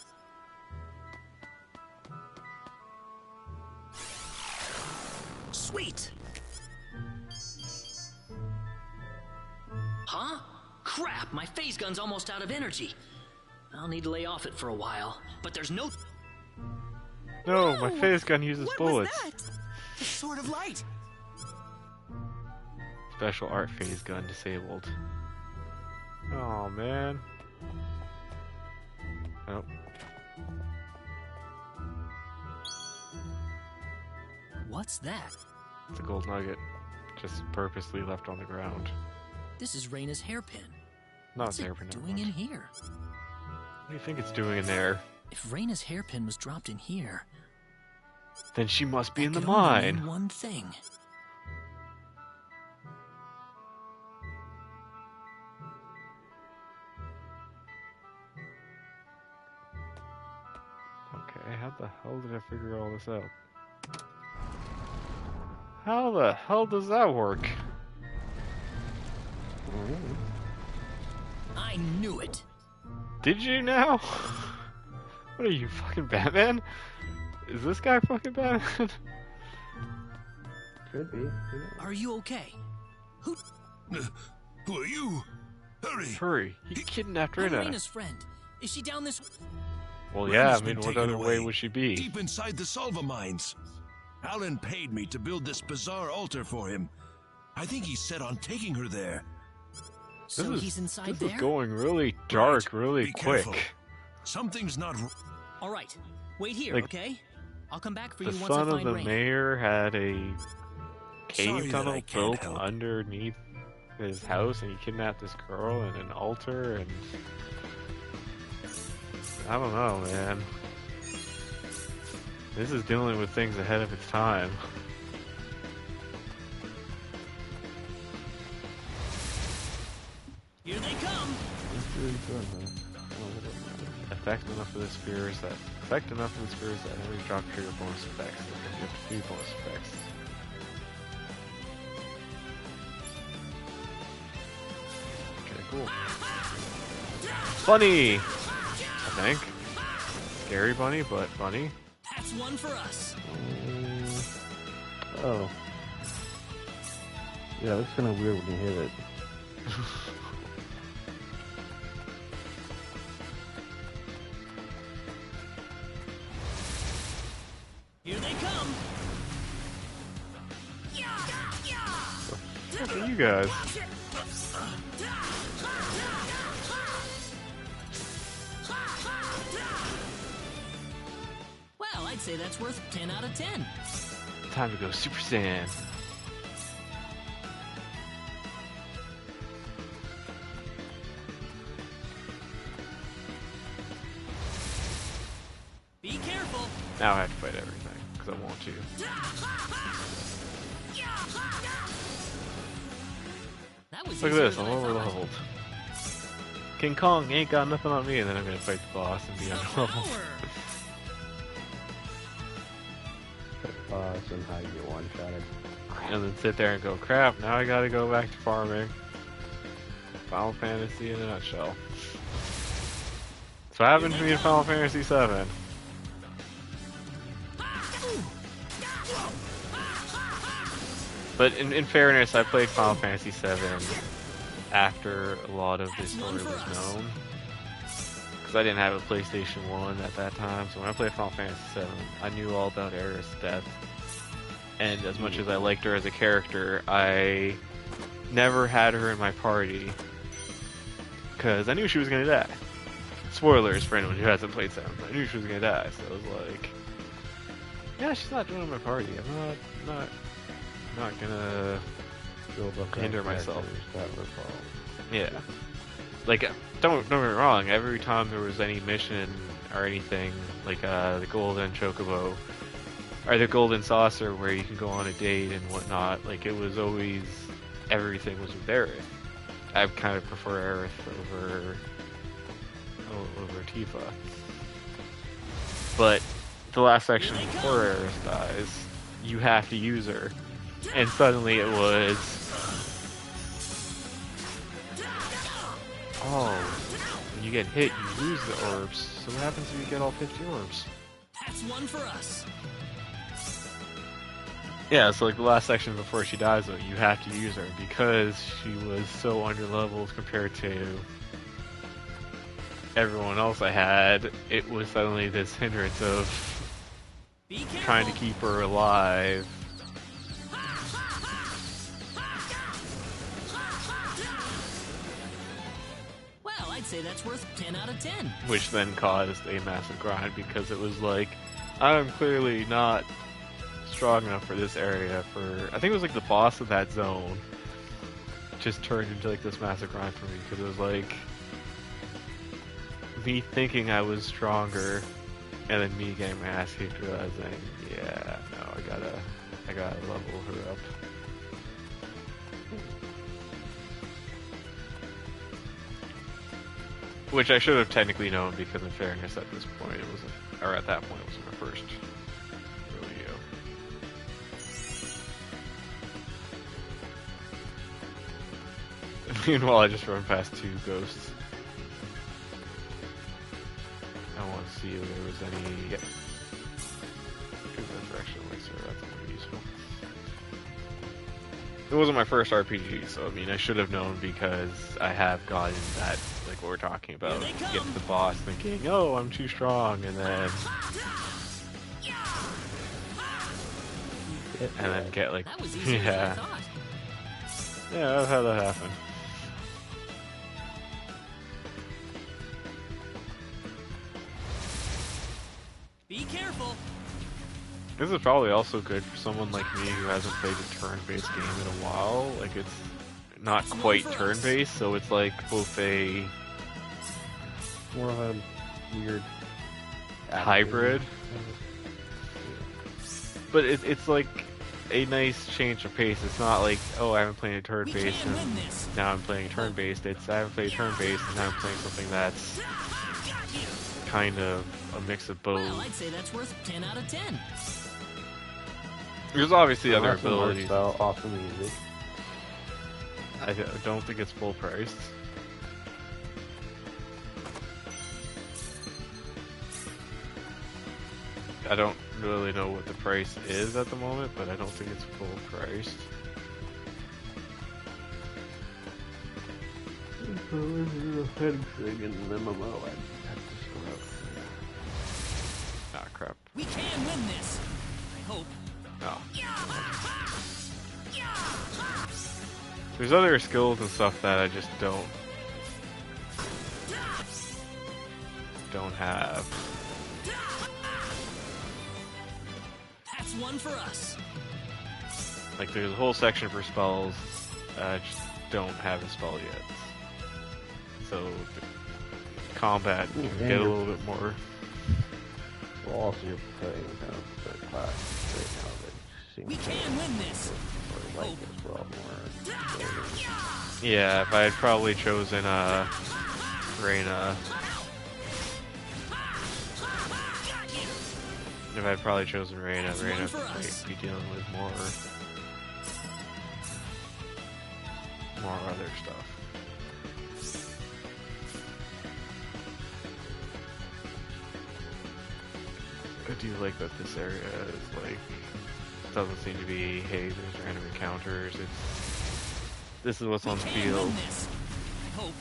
Sweet! Huh? Crap, my phase gun's almost out of energy. I'll need to lay off it for a while. But there's no... No, my phase gun uses bullets. the sword of light. Special art phase gun disabled. Oh man. Oh. What's that? It's a gold nugget. Just purposely left on the ground. This is Reina's hairpin. Not What's an it hairpin. never doing in mind. here? What do you think it's doing in there? If Reina's hairpin was dropped in here, Then she must be in the that could only mine. mean one thing. Okay, how the hell did I figure all this out? How the hell does that work? I knew it. Did you now? What are you, fucking Batman? Is this guy fucking Batman? Could be. Are you okay? Who are you? Hurry! Hurry, he kidnapped I'm Rina. Reina's friend. Is she down this... Well, yeah, I Reina's mean, been what taken other way away, would she be? Deep inside the Salva mines. Alan paid me to build this bizarre altar for him. I think he's set on taking her there. So he's inside This there? is going really dark, really Be quick. careful. Something's not. All right. Wait here, Like, okay? I'll come back for The you once I son of find the Reina. mayor had a Sorry cave that tunnel I can't built help. underneath his house, and he kidnapped this girl in an altar, and I don't know, man. This is dealing with things ahead of its time. Here they come! Effect enough for the spears that enemies drop trigger bonus effects. And you have 3 bonus effects. Okay, cool. Bunny! I think. Scary bunny, but bunny. That's one for us. Oh. Yeah, it looks kind of weird when you hit it. Look at you guys. Well, I'd say that's worth 10 out of 10. Time to go Super Saiyan. Be careful. Now I have to fight everything, because I want to. That was Look at easier this, than I'm I over thought. leveled. King Kong ain't got nothing on me, and then I'm gonna fight the boss and be The underleveled. power. Somehow you get one-shotted. And then sit there and go, crap, now I gotta go back to farming. Final Fantasy in a nutshell. So what happened to me in Final Fantasy 7? But in fairness, I played Final Fantasy 7 after a lot of the story was known. Because I didn't have a PlayStation 1 at that time, so when I played Final Fantasy 7, I knew all about Aerith's death. And as much as I liked her as a character, I never had her in my party. Because I knew she was going to die. Spoilers for anyone who hasn't played 7, but I knew she was going to die, so I was like, yeah, she's not joining my party. I'm not gonna hinder myself. Yeah. Like, don't get me wrong, every time there was any mission or anything, like the Golden Chocobo, or the Golden Saucer where you can go on a date and whatnot, like, it was always, everything was with Aerith. I kind of prefer Aerith over Tifa. But the last section before Aerith dies, you have to use her. And suddenly it was... Oh, when you get hit, you lose the orbs. So what happens if you get all 50 orbs? That's one for us. Yeah, so like the last section before she dies, though, you have to use her because she was so underleveled compared to everyone else I had. It was suddenly this hindrance of trying to keep her alive. Well, I'd say that's worth 10 out of 10. Which then caused a massive grind because it was like, I'm clearly not strong enough for this area for... I think it was like the boss of that zone just turned into like this massive grind for me because it was like me thinking I was stronger and then me getting my ass kicked realizing, yeah, no, I gotta level her up. Which I should have technically known because in fairness at this point it wasn't, or at that point it wasn't my first rodeo. Meanwhile I just run past two ghosts. I want to see if there was any... Yep. Resurrection elixir, that's gonna be useful. It wasn't my first RPG, so I mean I should have known because I have gotten that, like what we're talking about. Get to the boss thinking, oh, I'm too strong, and then get like, That was easier than I yeah, thought. yeah, that's how that happened. Be careful. This is probably also good for someone like me who hasn't played a turn-based game in a while. Like, it's not quite turn-based, so it's like both a More of a weird hybrid, but it's like a nice change of pace. It's not like, oh, I haven't played a We turn-based can and win this. now I'm playing turn-based. It's I haven't played turn-based and now I'm playing something that's kind of a mix of both. Well, I'd say that's worth 10 out of 10. There's obviously other Awesome art abilities. style, awesome music. I don't think it's full priced. I don't really know what the price is at the moment, but I don't think it's full priced. If I was a head thing in the MMO, I'd have to screw up. Ah, crap. We can win this. I hope. Oh. There's other skills and stuff that I just don't have. That's one for us. Like there's a whole section for spells that I just don't have a spell yet. So the combat can get a little bit more. Well, also you're playing the class right now that seems We can win this. more like as well, more. Yeah, if I had probably chosen Reina. If I'd probably chosen Reina might be dealing with more other stuff. I do like that this area is like doesn't seem to be, hey, there's random encounters. This is what's on the field. I hope.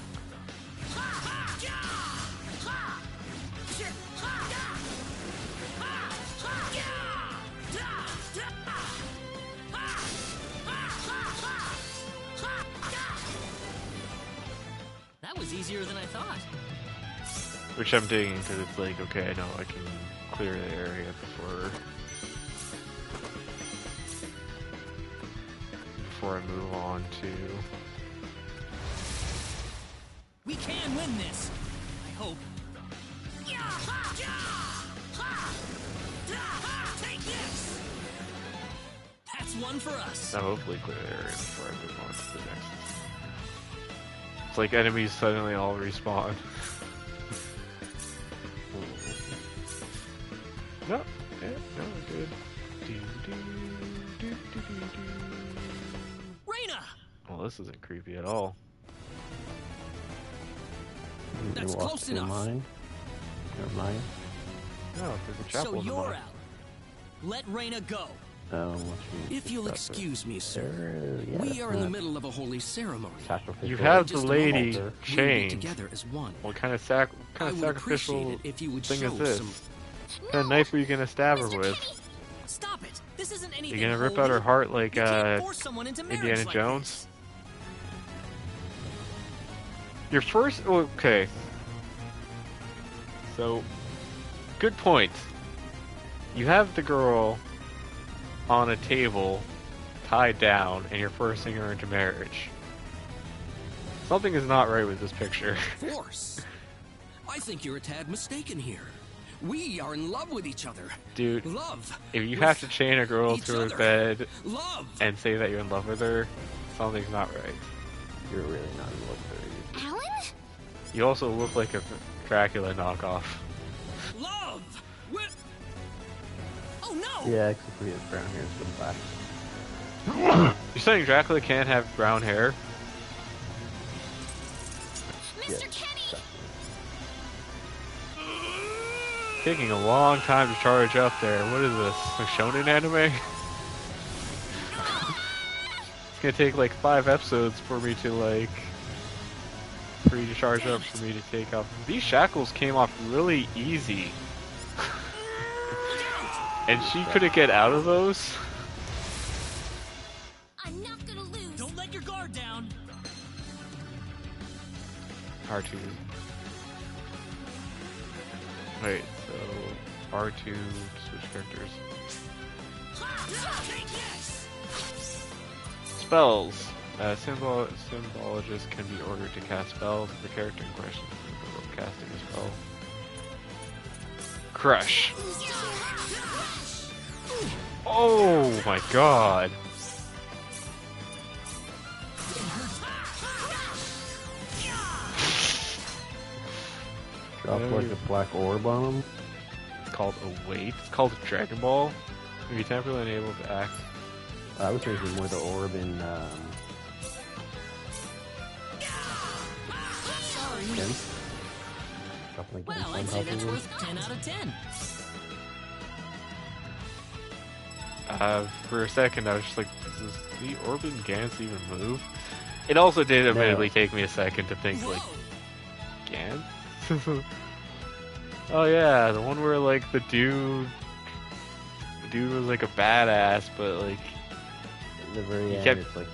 That was easier than I thought. Which I'm digging because it's like, okay, I know I can clear the area before I move on to. We can win this. I hope. Take this. That's one for us. I'll hopefully clear the area before I move on to the next. It's like enemies suddenly all respawn. No, yeah, no, good. Reina! Well, this isn't creepy at all. That's close enough. Mine? Your mine? No, there's a chapel So in the you're mine. out. Let Reina go. If you'll excuse me, sir, yeah, we are in the middle of a holy ceremony. You have the Just a lady moment. We'll be chained. together as one. What kind of I would sacrificial appreciate it if you would thing show is this? some. What kind of knife are you gonna stab her with? Stop it. This isn't anything. You gonna rip holy. out her heart like You can't force someone into marriage Indiana like Jones? this. Your first, okay. So, good point. You have the girl on a table, tied down, and you're forcing her into marriage. Something is not right with this picture. Force. I think you're a tad mistaken here. We are in love with each other. Dude, Love. if you with have to chain a girl each to her other. bed Love. and say that you're in love with her, something's not right. You're really not in love with her. Alan? You also look like a Dracula knockoff. Love. With. Oh no. Yeah, except for his brown hair is black. You're saying Dracula can't have brown hair? Mr. Kenny! Taking a long time to charge up there. What is this? A shonen anime? It's gonna take like 5 episodes for me to for you to charge up for me to take off. These shackles came off really easy. And she couldn't get out of those? I'm not gonna lose. Don't let your guard down. R2. Wait, so R2 switch characters. Take this. Spells. Symbologist can be ordered to cast spells if the character in question is capable of casting a spell. Crush. Oh my god. Drop like a black orb on him. It's called a weight. It's called a Dragon Ball. If you temporarily unable to act. I was thinking more the orb in Sorry. Ken. Drop like Well, on I'd say top that's of him. worth 10 out of 10. For a second, I was just like, does the orb in Gantz even move? It also did admittedly take me a second to think, like, Gantz? Oh yeah, the one where, like, the dude was, like, a badass, but, like, At the very He end, kept- it's like,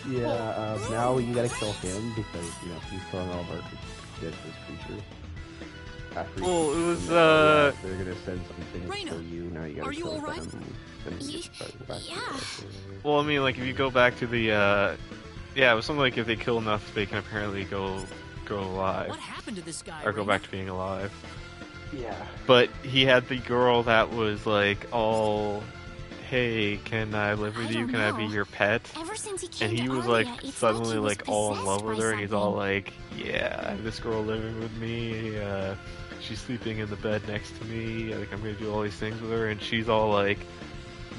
Yeah, now you gotta kill him because, he's killing all of our creatures. After he Well, it kills was, them, they're gonna send something Raina, for you, now you gotta are you kill alright? them. Then he gets back to Yeah. life. Well, I mean, like, if you go back to the, yeah, it was something like if they kill enough, they can apparently go alive. What happened to this guy? Or go Raina? back to being alive. Yeah. But he had the girl that was like, all, hey, can I live with I you? don't Can I be know. your pet? Ever since he came And he to was Aria, like it's suddenly he was like all in possessed love with by her, and he's all something. like, yeah, I have this girl living with me. She's sleeping in the bed next to me. Like I'm gonna do all these things with her, and she's all like,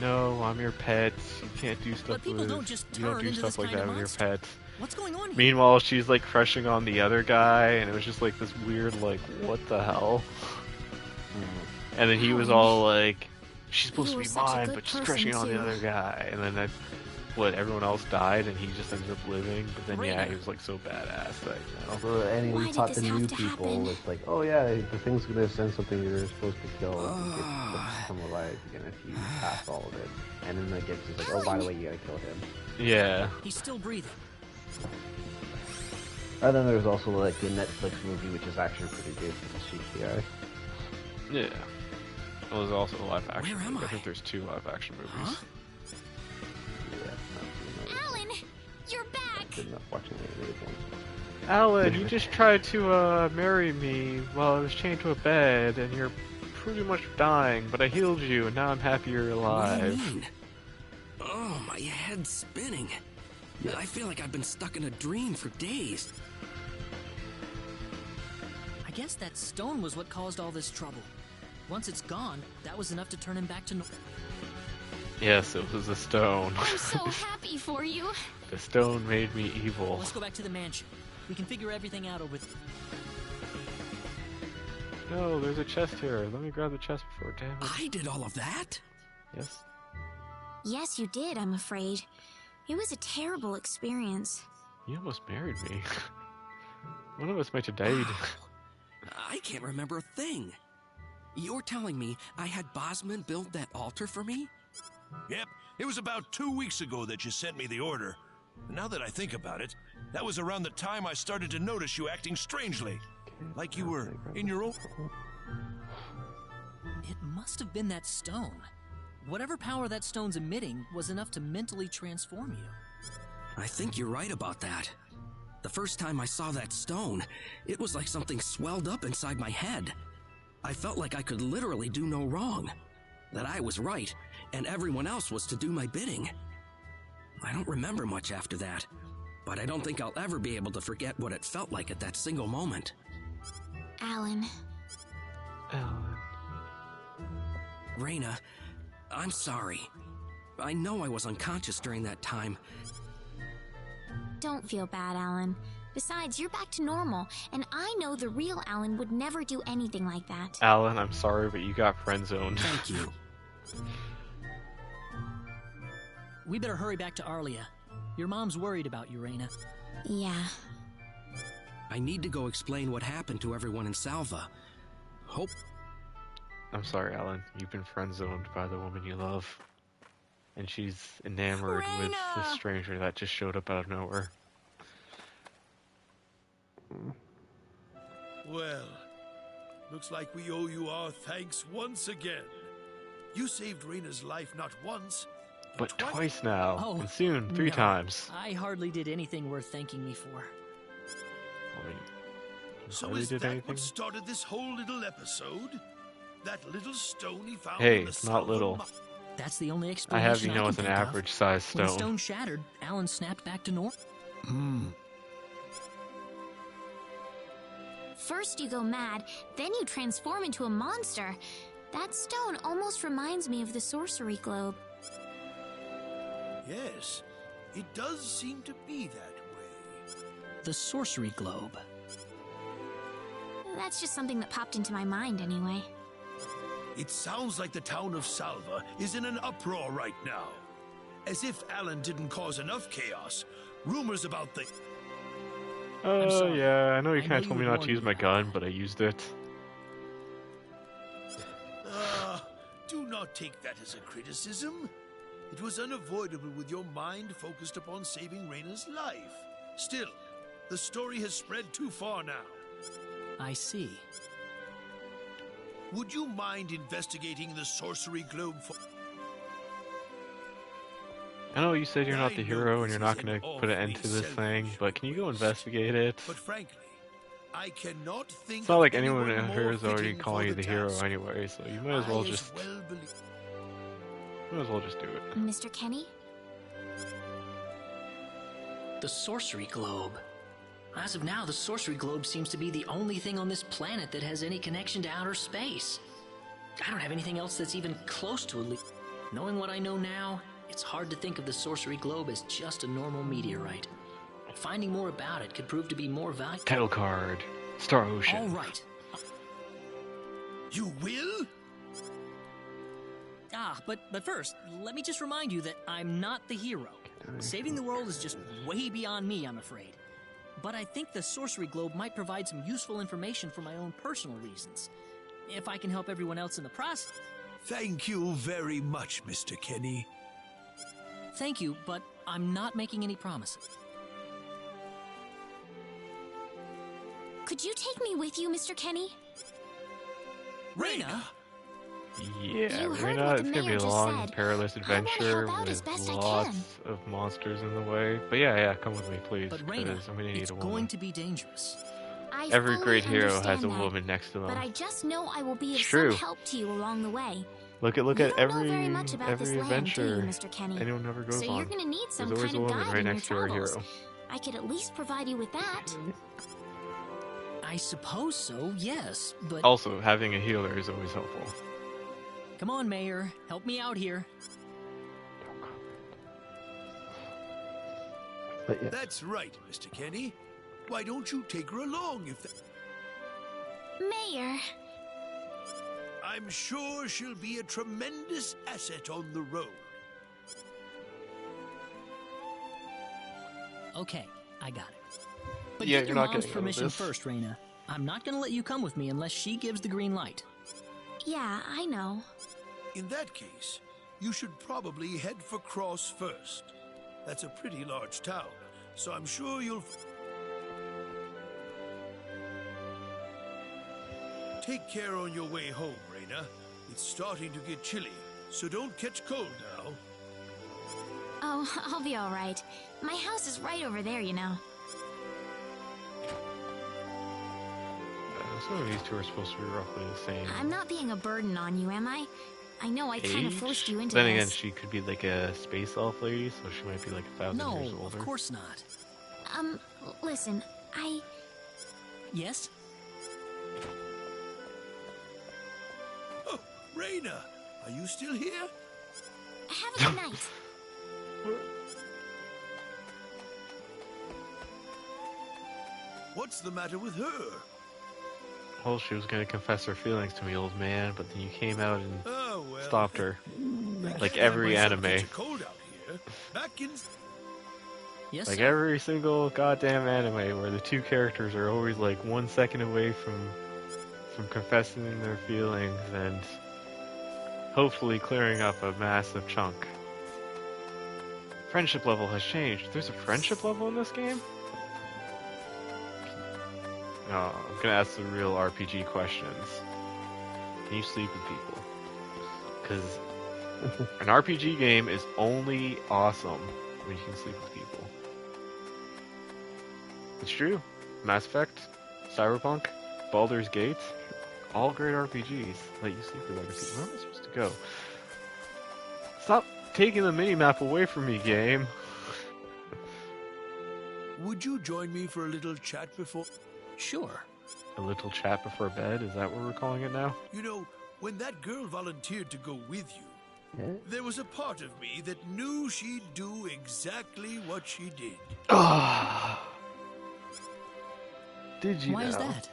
no, I'm your pet. You can't do stuff But people with. don't just You don't turn do into stuff this like kind that of with your monster. pet. What's going on here? Meanwhile, she's like crushing on the other guy, and it was just like this weird, like, what the hell? And then he was all like, she's supposed You to were be such a mine, good but she's person, crushing on the too. other guy. And then everyone else died, and he just ended up living. But then, yeah, Raina. he was like so badass that, So, and Why he did taught this the have new to people, happen? it's like, oh yeah, the thing's gonna send something you're supposed to kill if you get come alive again if you pass all of it. And then it gets like, oh, by the way, you gotta kill him. yeah. He's still breathing. And then there's also like the Netflix movie, which is actually pretty good for the CGI. Yeah. Well, there's also a live action. Where am movie. I I? think there's 2 live action movies. Huh? Yeah, Alan, you're back. good enough watching the animated ones. Alan, you just tried to marry me while I was chained to a bed, and you're pretty much dying, but I healed you, and now I'm happy you're What do you alive. mean? Oh, my head's spinning. I feel like I've been stuck in a dream for days. I guess that stone was what caused all this trouble. Once it's gone, that was enough to turn him back to normal. Yes, it was the stone. I'm so happy for you. The stone made me evil. Let's go back to the mansion. We can figure everything out over there. No, there's a chest here. Let me grab the chest before, damn it. I did all of that? Yes. Yes, you did, I'm afraid. It was a terrible experience. You almost married me. One of us might have died. I can't remember a thing. You're telling me I had Bosman build that altar for me? Yep, it was about 2 weeks ago that you sent me the order. And now that I think about it, that was around the time I started to notice you acting strangely. Like you were in your own... It must have been that stone. Whatever power that stone's emitting was enough to mentally transform you. I think you're right about that. The first time I saw that stone, it was like something swelled up inside my head. I felt like I could literally do no wrong. That I was right, and everyone else was to do my bidding. I don't remember much after that, but I don't think I'll ever be able to forget what it felt like at that single moment. Alan, Alan. Raina, I'm sorry. I know I was unconscious during that time. don't feel bad, Alan. Besides, you're back to normal, and I know the real Alan would never do anything like that. Alan, I'm sorry, but you got friend-zoned. Thank you. We better hurry back to Arlia. Your mom's worried about you, Raina. Yeah. I need to go explain what happened to everyone in Salva. Hope... I'm sorry, Alan. You've been friend-zoned by the woman you love. And she's enamored with the Raina! stranger that just showed up out of nowhere. Well, looks like we owe you our thanks once again. You saved Raina's life not once, But twice now. Oh, and soon, 3 no. times. I hardly did anything worth thanking me for. I mean, So hardly is did that anything. what started this whole little episode? That little stone he found Hey, in the it's not Salva little. That's the only I explanation have, you know, can it's an think of. average-sized When the stone. stone shattered, Alan snapped back to normal. First you go mad, then you transform into a monster. That stone almost reminds me of the sorcery globe. Yes, it does seem to be that way. The sorcery globe. That's just something that popped into my mind anyway. It sounds like the town of Salva is in an uproar right now. As if Alan didn't cause enough chaos. Rumors about the... I'm Oh, sorry. yeah, I know you I kind know of you told me would not warn to use me my about gun, that. but I used it. Do not take that as a criticism. It was unavoidable with your mind focused upon saving Reina's life. Still, the story has spread too far now. I see. Would you mind investigating the sorcery globe for... I know you said you're not I the know hero and this you're not is going an to put an end to awfully this thing, selfish but can you go request. investigate it? But frankly, I cannot think It's not like of anyone anyone in here more is already fitting calling for you the hero task. anyway, so you might as well I just well believe... do it. Mr. Kenny? The sorcery globe. As of now, the sorcery globe seems to be the only thing on this planet that has any connection to outer space. I don't have anything else that's even close to a leap. Knowing what I know now, it's hard to think of the sorcery globe as just a normal meteorite. Finding more about it could prove to be more valuable. Title card. Star Ocean. All right. You will? But first, let me just remind you that I'm not the hero. Saving the world is just way beyond me, I'm afraid. But I think the sorcery globe might provide some useful information for my own personal reasons. If I can help everyone else in the process. Thank you very much, Mr. Kenny. Thank you, but I'm not making any promises. Could you take me with you, Mr. Kenny? Reina! Yeah, You heard Reina, what it's the gonna be mayor a just long, said. perilous I wanna adventure help out as with best I lots can. of monsters in the way. But yeah, come with me, please, But Reina, because I'm gonna need it's a woman. going to be dangerous. I Every fully great hero has understand a that, woman next to them. But I just know I will be of It's some true. help to you along the way. Look You at don't know every very much about this land, do you, adventure Mr. Kenny? anyone ever goes So on. you're gonna need some There's always kind a of woman guide right in your next to our travels. hero. I could at least provide you with that. I suppose so, yes, but... Also, having a healer is always helpful. Come on, Mayor. Help me out here. But yeah, That's right, Mr. Kenny. Why don't you take her along if that... Mayor, I'm sure she'll be a tremendous asset on the road. Okay, I got it. But Yeah, get you're your not mom's getting out of permission this. first, Reina. I'm not gonna let you come with me unless she gives the green light. yeah, I know. In that case, you should probably head for Cross first. That's a pretty large town, so I'm sure you'll... Take care on your way home, Reina. It's starting to get chilly, so don't catch cold now. Oh, I'll be all right. My house is right over there, you know. Some of these two are supposed to be roughly the same I'm not being a burden on you, am I? I know I kind of age. forced you into Then again, this. she could be like a space elf lady, so she might be like 1,000 No, years of older. course not. Listen, Yes? Oh, Reina, are you still here? have a good night. What's the matter with her? Well, she was gonna confess her feelings to me, old man, but then you came out and Oh, well. stopped her. I Like can't every have myself anime. catch a cold out here. Back in... Yes, Like sir. every single goddamn anime where the two characters are always like 1 second away from confessing their feelings and hopefully clearing up a massive chunk. Friendship level has changed. There's a friendship level in this game? No, I'm gonna ask the real RPG questions. Can you sleep with people? Because an RPG game is only awesome when you can sleep with people. It's true. Mass Effect, Cyberpunk, Baldur's Gate, all great RPGs. Let you sleep with other people. Where am I supposed to go? Stop taking the minimap away from me, game. Would you join me for a little chat before... Sure. A little chat before bed, is that what we're calling it now? You know, when that girl volunteered to go with you, yeah. there was a part of me that knew she'd do exactly what she did. Ah. Did you Why know? is that?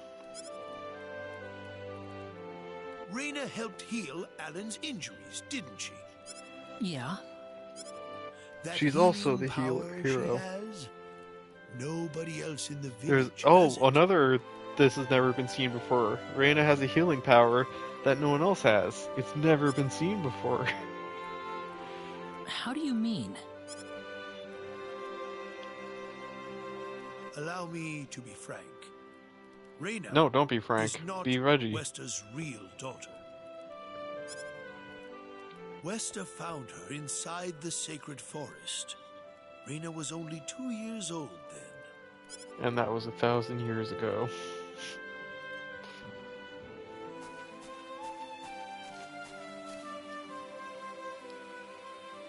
Reina helped heal Alan's injuries, didn't she? Yeah. That She's also healing the power hero. She has, nobody else in the There's village has it. another. This has never been seen before. Reina has a healing power that no one else has. It's never been seen before. How do you mean? Allow me to be frank. Reyna No, don't be Frank. is not Be Reggie. Wester's real daughter. Wester found her inside the sacred forest. Reyna was only 2 years old then. And that was 1,000 years ago.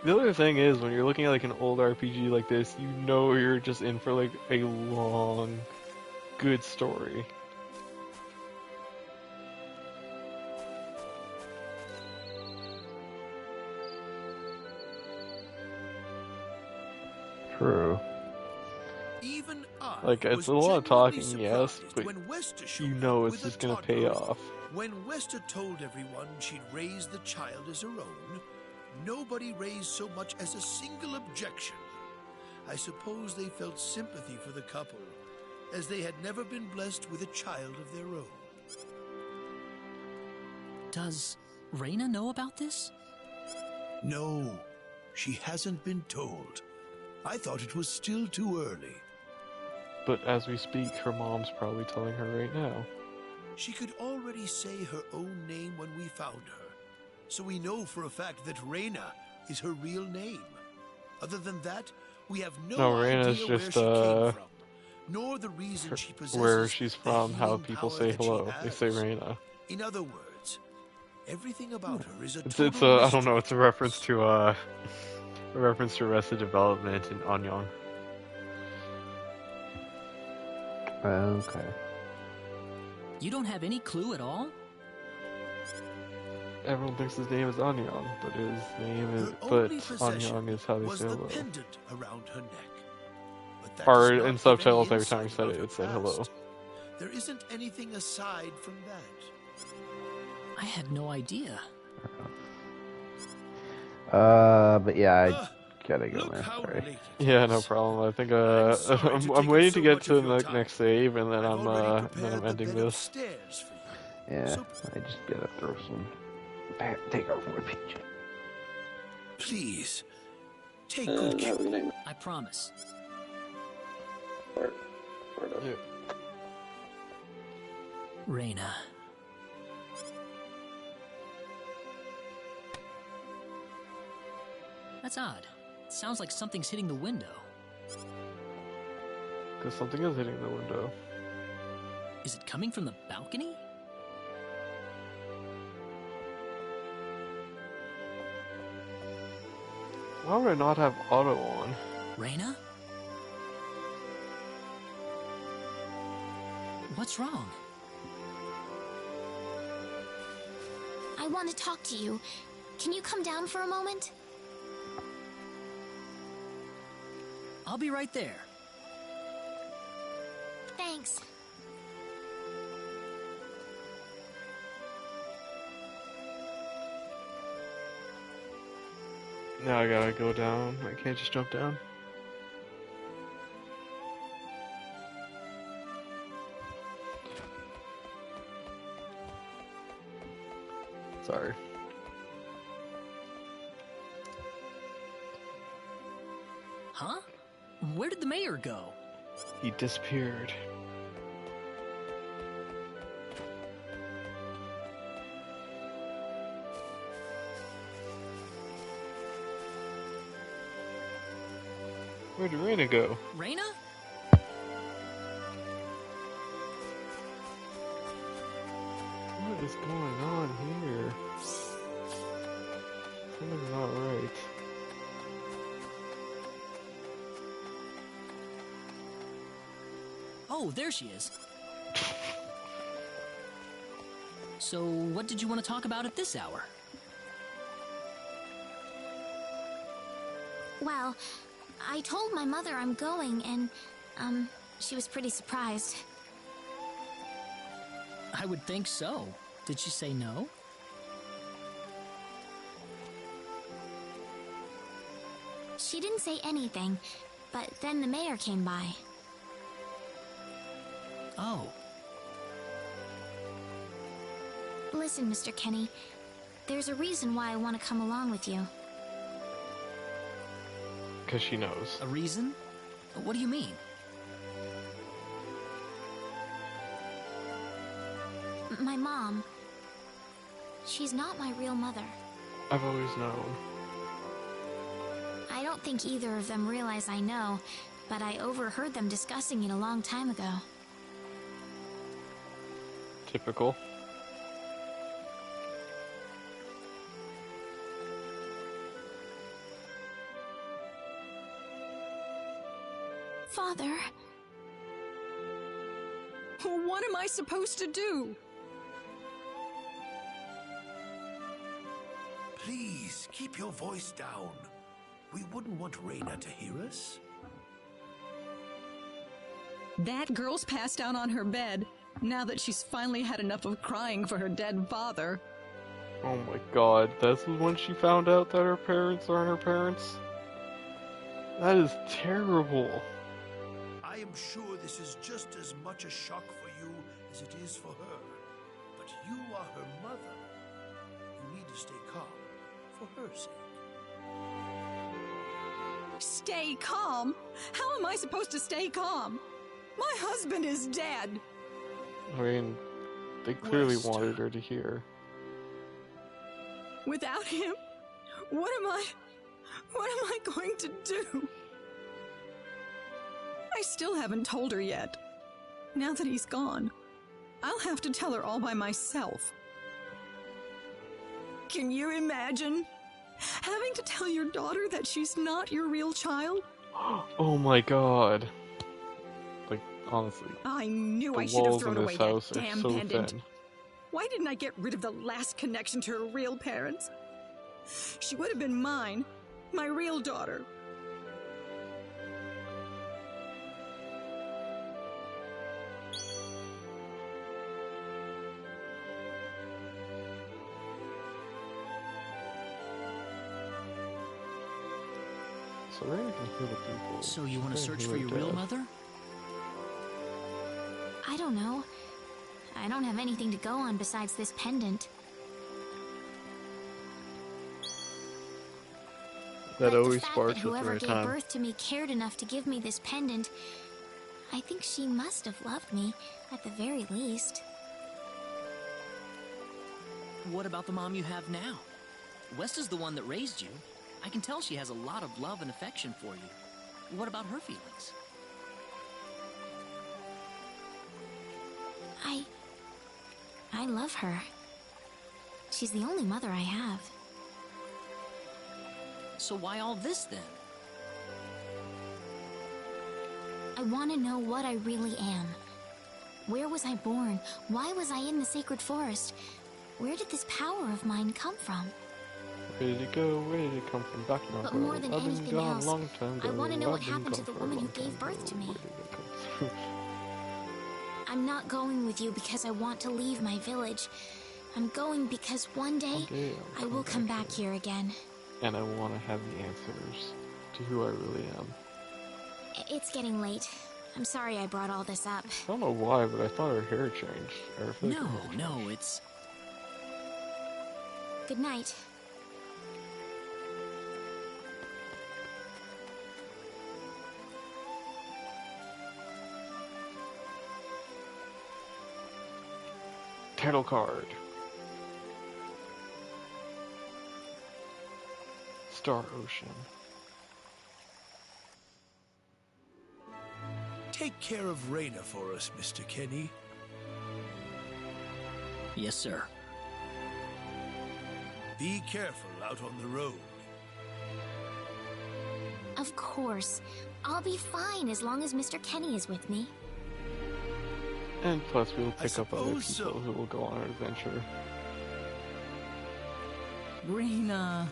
The other thing is, when you're looking at like an old RPG like this, you know you're just in for like a long, good story. True. Even I Like, it's was a lot of genuinely talking, yes, surprised but when Wester you showed know up it's with just a gonna pay toddler. off. When Wester told everyone she'd raised the child as her own, nobody raised so much as a single objection. I suppose they felt sympathy for the couple, as they had never been blessed with a child of their own. Does Reyna know about this? No, she hasn't been told. I thought it was still too early. But as we speak, her mom's probably telling her right now. She could already say her own name when we found her, so we know for a fact that Reyna is her real name. Other than that, we have no Reyna's idea where just, she came from, nor the reason she possesses Where she's the from, how healing people power say that she hello. They say has. Reyna. In other words, everything about her is a It's total I don't know, mystery it's a to reference us. to Arrested Development in Anyang. Okay. You don't have any clue at all? Everyone thinks his name is Anyang, but his name is Her only Anyang is how they was say the hello. pendant around her neck. But that Or does not in give subtitles any every time you insight said about it, her it said hello. past. There isn't anything aside from that. I had no idea. But yeah, I Ah, gotta go look now. how Sorry. late it Yeah, no is. problem. I think I'm sorry to I'm take waiting up to so get much to of your the time. next save, and then I've already I'm prepared the ending bed this. upstairs for you. Yeah, So I just gotta throw some. Take over the page. please, take good care. I promise. Yeah. Reyna. That's odd. Sounds like something's hitting the window. Because something is hitting the window. Is it coming from the balcony? Why would I not have auto on? Reyna? What's wrong? I want to talk to you. Can you come down for a moment? I'll be right there. Thanks. Now I gotta go down. I can't just jump down. Sorry. Huh? Where did the mayor go? He disappeared. Where did Reyna go? Reyna? What is going on here? Something's not right. Oh, there she is. So, what did you want to talk about at this hour? Well, I told my mother I'm going, and, she was pretty surprised. I would think so. Did she say no? She didn't say anything, but then the mayor came by. Oh, Listen, Mr. Kenny, there's a reason why I want to come along with you. Because she knows. A reason? What do you mean? My mom. She's not my real mother. I've always known. I don't think either of them realize I know, but I overheard them discussing it a long time ago. Typical. Father. What am I supposed to do? Please, keep your voice down. We wouldn't want Reyna to hear us. That girl's passed out on her bed, now that she's finally had enough of crying for her dead father. Oh my god, that's when she found out that her parents aren't her parents? That is terrible. I am sure this is just as much a shock for you as it is for her. But you are her mother. You need to stay calm for her sake. Stay calm? How am I supposed to stay calm? My husband is dead. I mean, they clearly Wester. wanted her to hear. Without him, what am I going to do? I still haven't told her yet. Now that he's gone, I'll have to tell her all by myself. Can you imagine having to tell your daughter that she's not your real child? Oh my god. Like, honestly. I knew the I should have walls in thrown away this that house are damn so pendant. thin. Why didn't I get rid of the last connection to her real parents? She would have been mine, my real daughter. So Reyna can hear the people. So you want to She's search gonna for hear your real Dad. mother? I don't know. I don't have anything to go on besides this pendant. That But always the fact sparks that with whoever my gave time. birth to me cared enough to give me this pendant, I think she must have loved me, at the very least. What about the mom you have now? West is the one that raised you. I can tell she has a lot of love and affection for you. What about her feelings? I love her. She's the only mother I have. So why all this then? I want to know what I really am. Where was I born? Why was I in the sacred forest? Where did this power of mine come from? Where did it go? Where did it come from? Back in my But world. more than I've been anything gone else, a long time I ago. want to know what I've been happened to gone the for a woman who long gave time birth ago. to me. Where did it come from? I'm not going with you because I want to leave my village. I'm going because one day One day I'll I will come back here. here again. And I want to have the answers to who I really am. It's getting late. I'm sorry I brought all this up. I don't know why, but I thought her hair changed. Or I feel like her hair changed. No, it's... Good night. Title card. Star Ocean. Take care of Reyna for us, Mr. Kenny. Yes, sir. Be careful out on the road. Of course. I'll be fine as long as Mr. Kenny is with me. And plus, we'll pick up other people suppose so. who will go on an adventure. Reyna.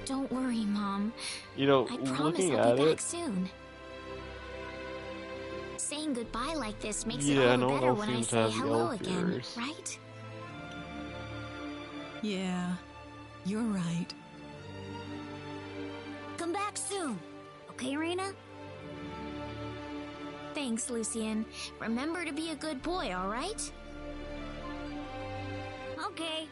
Don't worry, Mom. You know, I promise looking I'll at be back it, soon. Saying goodbye like this makes it yeah, all no the one better else when I seems to say have the hello elf again, ears. right? Yeah, you're right. Come back soon. Okay, Reyna? Thanks, Lucien. Remember to be a good boy, all right? Okay.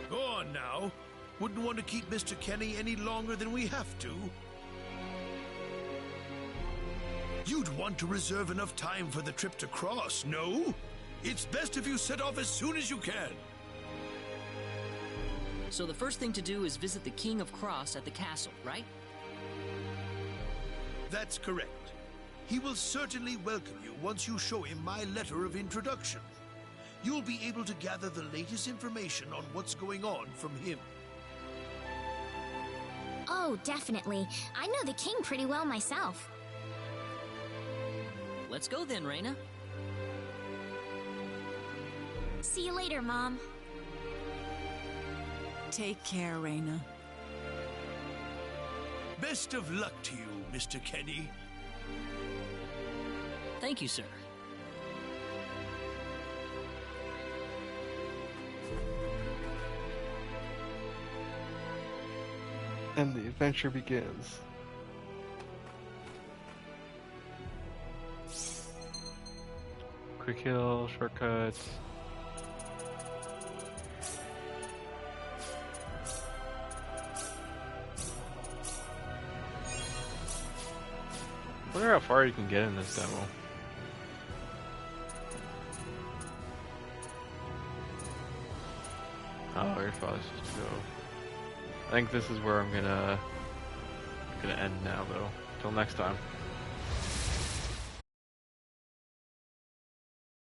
Go on now. Wouldn't want to keep Mr. Kenny any longer than we have to. You'd want to reserve enough time for the trip to Cross, no? It's best if you set off as soon as you can. So the first thing to do is visit the King of Cross at the castle, right? That's correct. He will certainly welcome you once you show him my letter of introduction. You'll be able to gather the latest information on what's going on from him. Oh, definitely. I know the king pretty well myself. Let's go then, Reina. See you later, Mom. Take care, Reina. Best of luck to you, Mr. Kenny. Thank you, sir. And the adventure begins. Quick heal, shortcuts. I wonder how far you can get in this demo. Oh, you're probably supposed to go. I think this is where I'm gonna end now, though. Till next time.